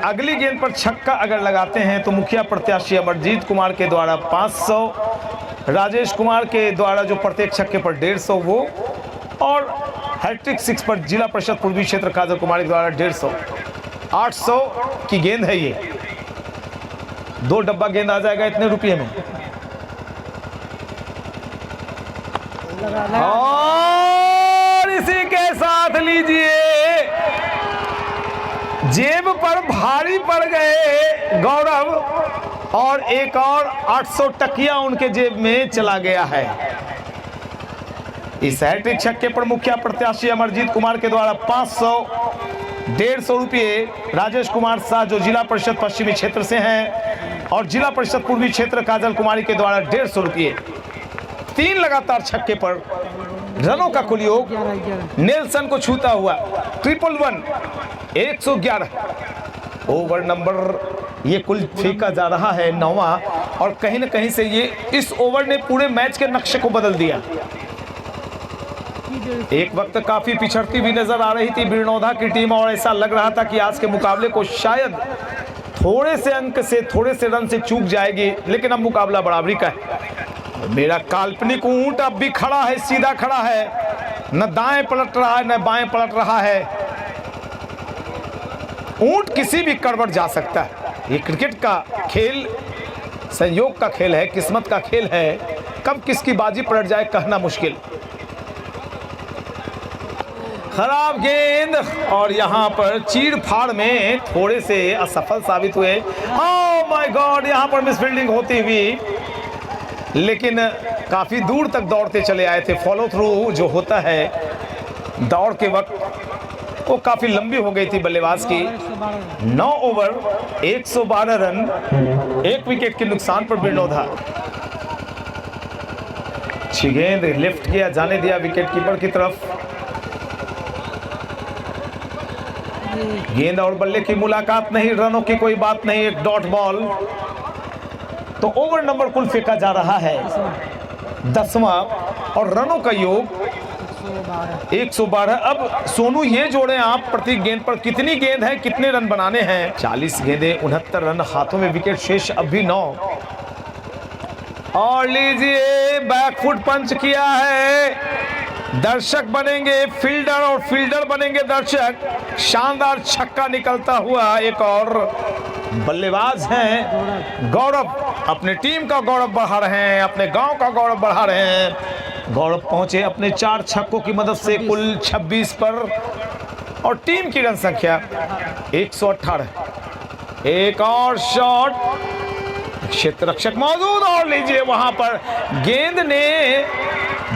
अगली गेंद पर छक्का अगर लगाते हैं तो मुखिया प्रत्याशी अमरजीत कुमार के द्वारा 500, राजेश कुमार के द्वारा जो प्रत्येक छक्के पर 150 वो, और हैट्रिक 6 पर जिला परिषद पूर्वी क्षेत्र काजल कुमार के द्वारा 150। 800 की गेंद है ये, 2 डब्बा गेंद आ जाएगा इतने रुपये में। और इसी के साथ लीजिए, जेब पर भारी पड़ गए गौरव और एक और 800 टकिया उनके जेब में चला गया है। इस हैट्रिक छक्के पर मुखिया प्रत्याशी अमरजीत कुमार के द्वारा 500, 150 रुपये राजेश कुमार साह जो जिला परिषद पश्चिमी क्षेत्र से हैं और जिला परिषद पूर्वी क्षेत्र काजल कुमारी के द्वारा 150 रुपये। 3 लगातार छक्के पर रनों का कुल योग नेल्सन को छूता हुआ 111, 111 ओवर नंबर ये कुल फेंका जा रहा है 9वां, और कहीं न कहीं से ये इस ओवर ने पूरे मैच के नक्शे को बदल दिया। एक वक्त काफी पिछड़ती भी नजर आ रही थी बिरनौदा की टीम और ऐसा लग रहा था कि आज के मुकाबले को शायद थोड़े से अंक से, थोड़े से रन से चूक जाएगी, लेकिन अब मुकाबला बराबरी का है। मेरा काल्पनिक ऊंट अब भी खड़ा है, सीधा खड़ा है, न दाएं पलट रहा है न बाएं पलट रहा है। ऊंट किसी भी करवट जा सकता है। ये क्रिकेट का खेल संयोग का खेल है, किस्मत का खेल है, कब किसकी बाजी पलट जाए कहना मुश्किल। खराब गेंद और यहां पर चीड़ फाड़ में थोड़े से असफल साबित हुए। ओह माय गॉड, यहां पर मिस फील्डिंग होती हुई, लेकिन काफी दूर तक दौड़ते चले आए थे। फॉलो थ्रू जो होता है दौड़ के वक्त वो काफी लंबी हो गई थी बल्लेबाज की। 9 ओवर 112 रन, 1 विकेट के नुकसान पर बिरनौदा। अच्छी गेंद, लिफ्ट किया, जाने दिया विकेट कीपर की तरफ। गेंद और बल्ले की मुलाकात नहीं, रनों की कोई बात नहीं, एक डॉट बॉल। तो ओवर नंबर कुल फेंका जा रहा है 10वां और रनों का योग 112। अब सोनू ये जोड़े आप प्रति गेंद पर कितनी गेंद है, कितने रन बनाने हैं। 40 गेंदें 69 रन, हाथों में विकेट शेष अभी 9। और लीजिए बैकफुट पंच किया है, दर्शक बनेंगे फील्डर और फील्डर बनेंगे दर्शक। शानदार छक्का निकलता हुआ एक और बल्लेबाज हैं गौरव, अपने टीम का गौरव बढ़ा रहे हैं, अपने गांव का गौरव बढ़ा रहे हैं। गौरव पहुंचे अपने 4 छक्कों की मदद से कुल 26 पर और टीम की रन संख्या 118। एक और शॉट, क्षेत्र रक्षक मौजूद और लीजिए वहां पर गेंद ने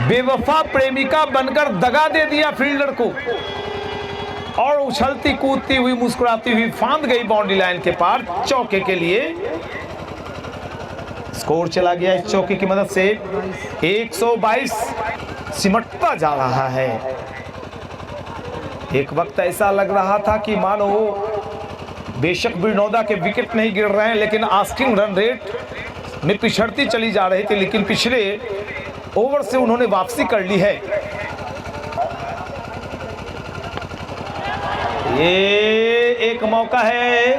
बेवफा प्रेमिका बनकर दगा दे दिया फील्डर को और उछलती कूदती हुई मुस्कुराती हुई फांद गई बाउंड्री लाइन के पार चौके के लिए। स्कोर चला गया इस चौके की मदद से 122 सिमटता जा रहा है। एक वक्त ऐसा लग रहा था कि मानो बेशक बिरनौदा के विकेट नहीं गिर रहे हैं, लेकिन आस्किंग रन रेट में पिछड़ती चली जा रही थी, लेकिन पिछले ओवर से उन्होंने वापसी कर ली है। ये एक मौका है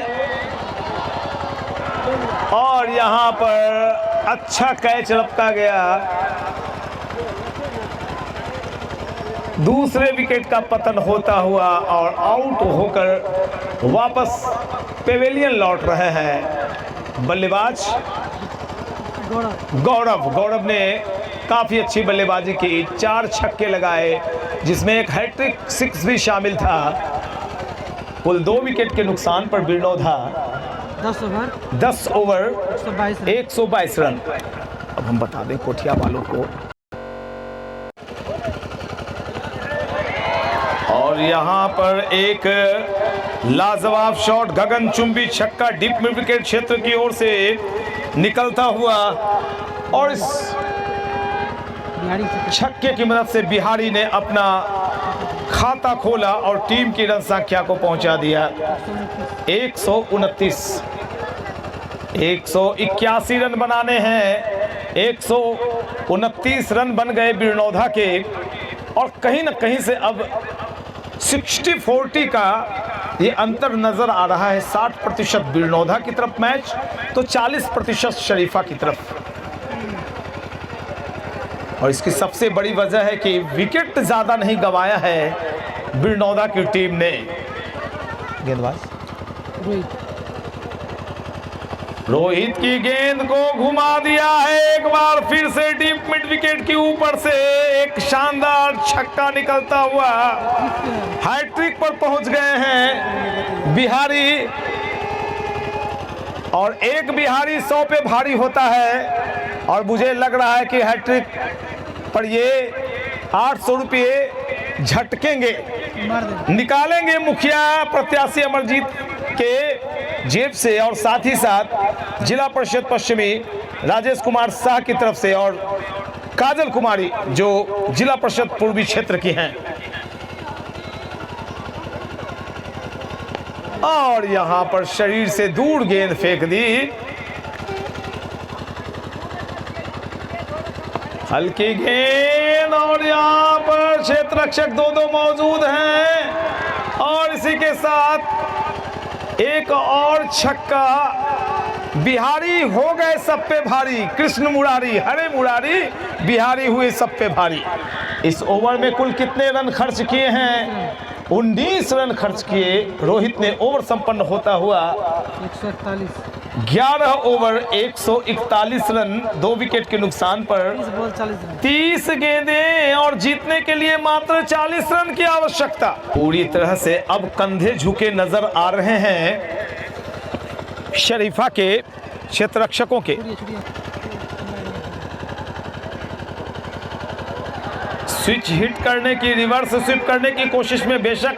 और यहां पर अच्छा कैच लपका गया। दूसरे विकेट का पतन होता हुआ और आउट होकर वापस पेवेलियन लौट रहे हैं बल्लेबाज गौरव ने काफी अच्छी बल्लेबाजी की, 4 छक्के लगाए जिसमें एक हैट्रिक 6 भी शामिल था। कुल 2 विकेट के नुकसान पर बिरनौधा 10 ओवर 122 रन। अब हम बता दें कोठिया वालों को, और यहां पर एक लाजवाब शॉट, गगनचुंबी छक्का डीप मिड विकेट क्षेत्र की ओर से निकलता हुआ, और इस छक्के की मदद से बिहारी ने अपना खाता खोला और टीम की रन संख्या को पहुंचा दिया 129। 181 रन बनाने हैं, 129 रन बन गए बिरनौधा के, और कहीं ना कहीं से अब 60-40 का ये अंतर नजर आ रहा है। 60% बिरनौधा की तरफ मैच, तो 40% शरीफा की तरफ। और इसकी सबसे बड़ी वजह है कि विकेट ज्यादा नहीं गंवाया है बिरनौधा की टीम ने। गेंदबाज रोहित की गेंद को घुमा दिया है, एक बार फिर से डीप मिड विकेट के ऊपर से एक शानदार छक्का निकलता हुआ हैट्रिक पर पहुंच गए हैं बिहारी। और एक बिहारी 100 पे भारी होता है, और मुझे लग रहा है कि हैट्रिक पर ये 800 रुपये झटकेंगे, निकालेंगे मुखिया प्रत्याशी अमरजीत के जेब से, और साथ ही साथ जिला परिषद पश्चिमी राजेश कुमार शाह की तरफ से, और काजल कुमारी जो जिला परिषद पूर्वी क्षेत्र की हैं। और यहां पर शरीर से दूर गेंद फेंक दी, हल्की गेंद, और यहां पर क्षेत्र रक्षक 2 मौजूद हैं, और इसी के साथ एक और छक्का। बिहारी हो गए सब पे भारी, कृष्ण मुरारी, हरे मुरारी, बिहारी हुए सब पे भारी। इस ओवर में कुल कितने रन खर्च किए हैं? 19 रन खर्च किए रोहित ने। ओवर संपन्न होता हुआ 11 ओवर 141 रन, 2 विकेट के नुकसान पर 30 गेंदें, और जीतने के लिए मात्र 40 रन की आवश्यकता। पूरी तरह से अब कंधे झुके नजर आ रहे हैं शरीफा के क्षेत्र रक्षकों के। स्विच हिट करने की, रिवर्स स्विप करने की कोशिश में बेशक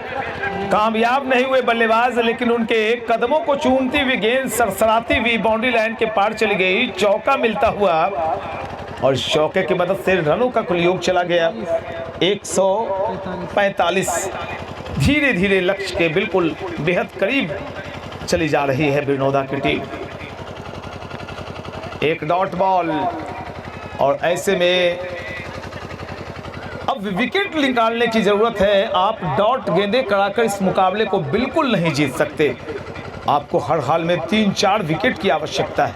कामयाब नहीं हुए बल्लेबाज, लेकिन उनके कदमों को चूमती हुई गेंद सरसराती हुई बाउंड्री लाइन के पार चली गई। चौका मिलता हुआ, और चौके की मदद से रनों का कुल योग चला गया 145। धीरे धीरे लक्ष्य के बिल्कुल बेहद करीब चली जा रही है बिरनौधा की टीम। एक डॉट बॉल, और ऐसे में अब विकेट निकालने की जरूरत है। आप डॉट गेंदें कराकर इस मुकाबले को बिल्कुल नहीं जीत सकते, आपको हर हाल में 3-4 विकेट की आवश्यकता है।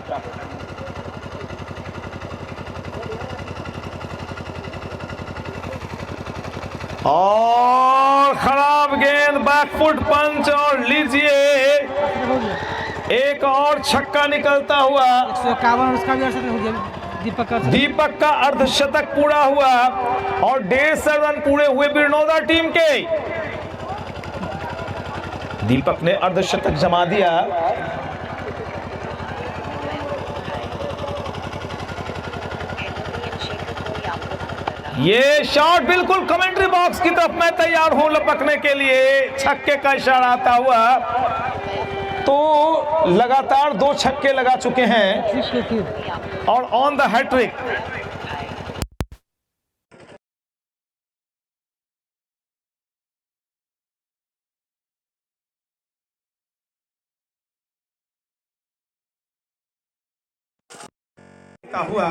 और खराब गेंद, बैकफुट पंच, और लीजिए एक और छक्का निकलता हुआ। 151 उसका भी अर्धशतक हो गया दीपक का अर्धशतक पूरा हुआ, और 150 रन पूरे हुए बिरनौधा टीम के। दीपक ने अर्धशतक जमा दिया। ये शॉट बिल्कुल कमेंट्री बॉक्स की तरफ मैं तैयार हूं लपकने के लिए। छक्के का इशारा आता हुआ, तो लगातार 2 छक्के लगा चुके हैं, और ऑन द हैट्रिक। हुआ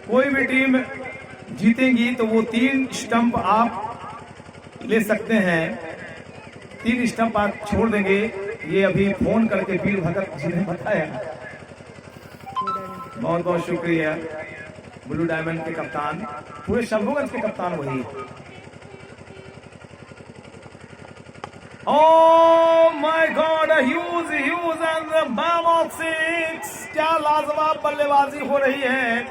कोई भी टीम जीतेगी तो वो 3 स्टंप आप ले सकते हैं। 3 स्टंप आप छोड़ देंगे, ये अभी फोन करके वीर भगत जी ने बताया। बहुत बहुत शुक्रिया ब्लू डायमंड के कप्तान, पूरे शंभुगंज के कप्तान वही। Oh my God, a huge and the bam of six. क्या लाजवाब बल्लेबाजी हो रही है।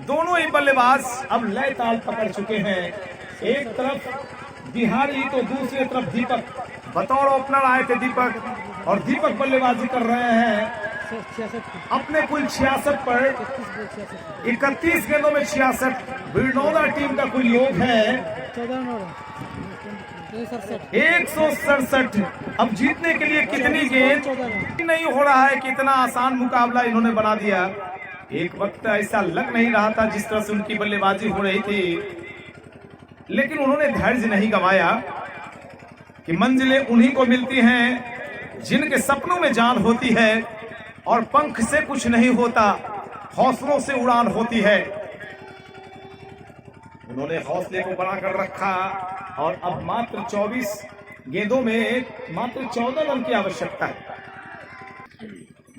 दोनों ही बल्लेबाज अब लय ताल पकड़ चुके हैं। एक तरफ बिहारी तो दूसरी तरफ दीपक। बतौर ओपनर आए थे दीपक और दीपक बल्लेबाजी कर रहे हैं 66 अपने कुल 66 पर 31 गेंदों में 66। बिरनौदा टीम का कुल योग है 167। अब जीतने के लिए कितनी गेंद नहीं हो रहा है कि इतना आसान मुकाबला इन्होंने बना दिया। एक वक्त ऐसा लग नहीं रहा था जिस तरह से उनकी बल्लेबाजी हो रही थी, लेकिन उन्होंने धैर्य नहीं गंवाया कि मंजिलें उन्हीं को मिलती हैं जिनके सपनों में जान होती है और पंख से कुछ नहीं होता, हौसलों से उड़ान होती है। उन्होंने हौसले को बनाकर रखा और अब मात्र 24 गेंदों में मात्र 14 रन की आवश्यकता है।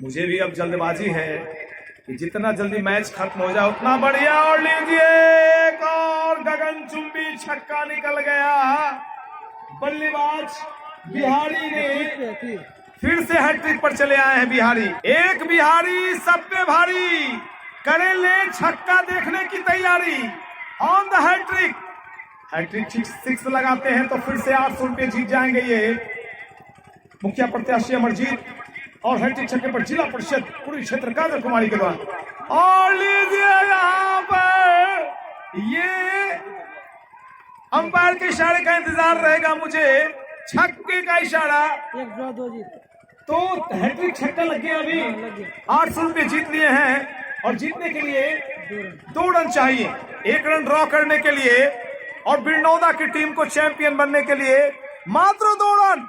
मुझे भी अब जल्दबाजी है कि जितना जल्दी मैच खत्म हो जाए उतना बढ़िया। और लीजिए एक और गगनचुंबी छक्का निकल गया। बल्लेबाज बिहारी ने फिर से हैट्रिक पर चले आए हैं। बिहारी, एक बिहारी सब पे भारी, करे ले छक्का देखने की तैयारी। ऑन द हैट्रिक, हैट्रिक 6 लगाते हैं तो फिर से 800 रुपये जीत जाएंगे ये मुखिया प्रत्याशी अमरजीत। और हैट्रिक छक्के पर जिला परिषद पूर्वी क्षेत्र कादर कुमारी के द्वारा। और लीजिए यहाँ पर ये अंपायर के इशारे का इंतजार रहेगा मुझे। छक्के का इशारा, 1 ड्रॉ 2 जीत तो हैट्रिक छक्का लग गया। अभी 800 रुपये जीत लिए हैं और जीतने के लिए 2 रन चाहिए। 1 रन ड्रॉ करने के लिए और बिरनौदा की टीम को चैंपियन बनने के लिए मात्र 2 रन।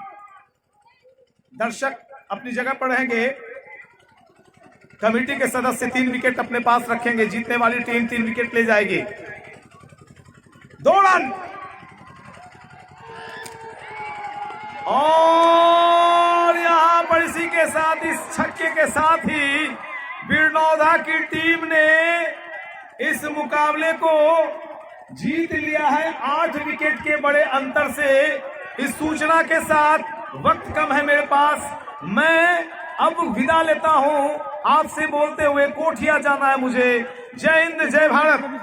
दर्शक अपनी जगह पर रहेंगे। कमेटी के सदस्य 3 विकेट अपने पास रखेंगे। जीतने वाली टीम 3 विकेट ले जाएगी। 2 रन और यहां पर इसी के साथ, इस छक्के के साथ ही बिरनौदा की टीम ने इस मुकाबले को जीत लिया है 8 विकेट के बड़े अंतर से। इस सूचना के साथ, वक्त कम है मेरे पास, मैं अब विदा लेता हूं। आपसे बोलते हुए कोठिया जाना है मुझे। जय हिंद, जय भारत।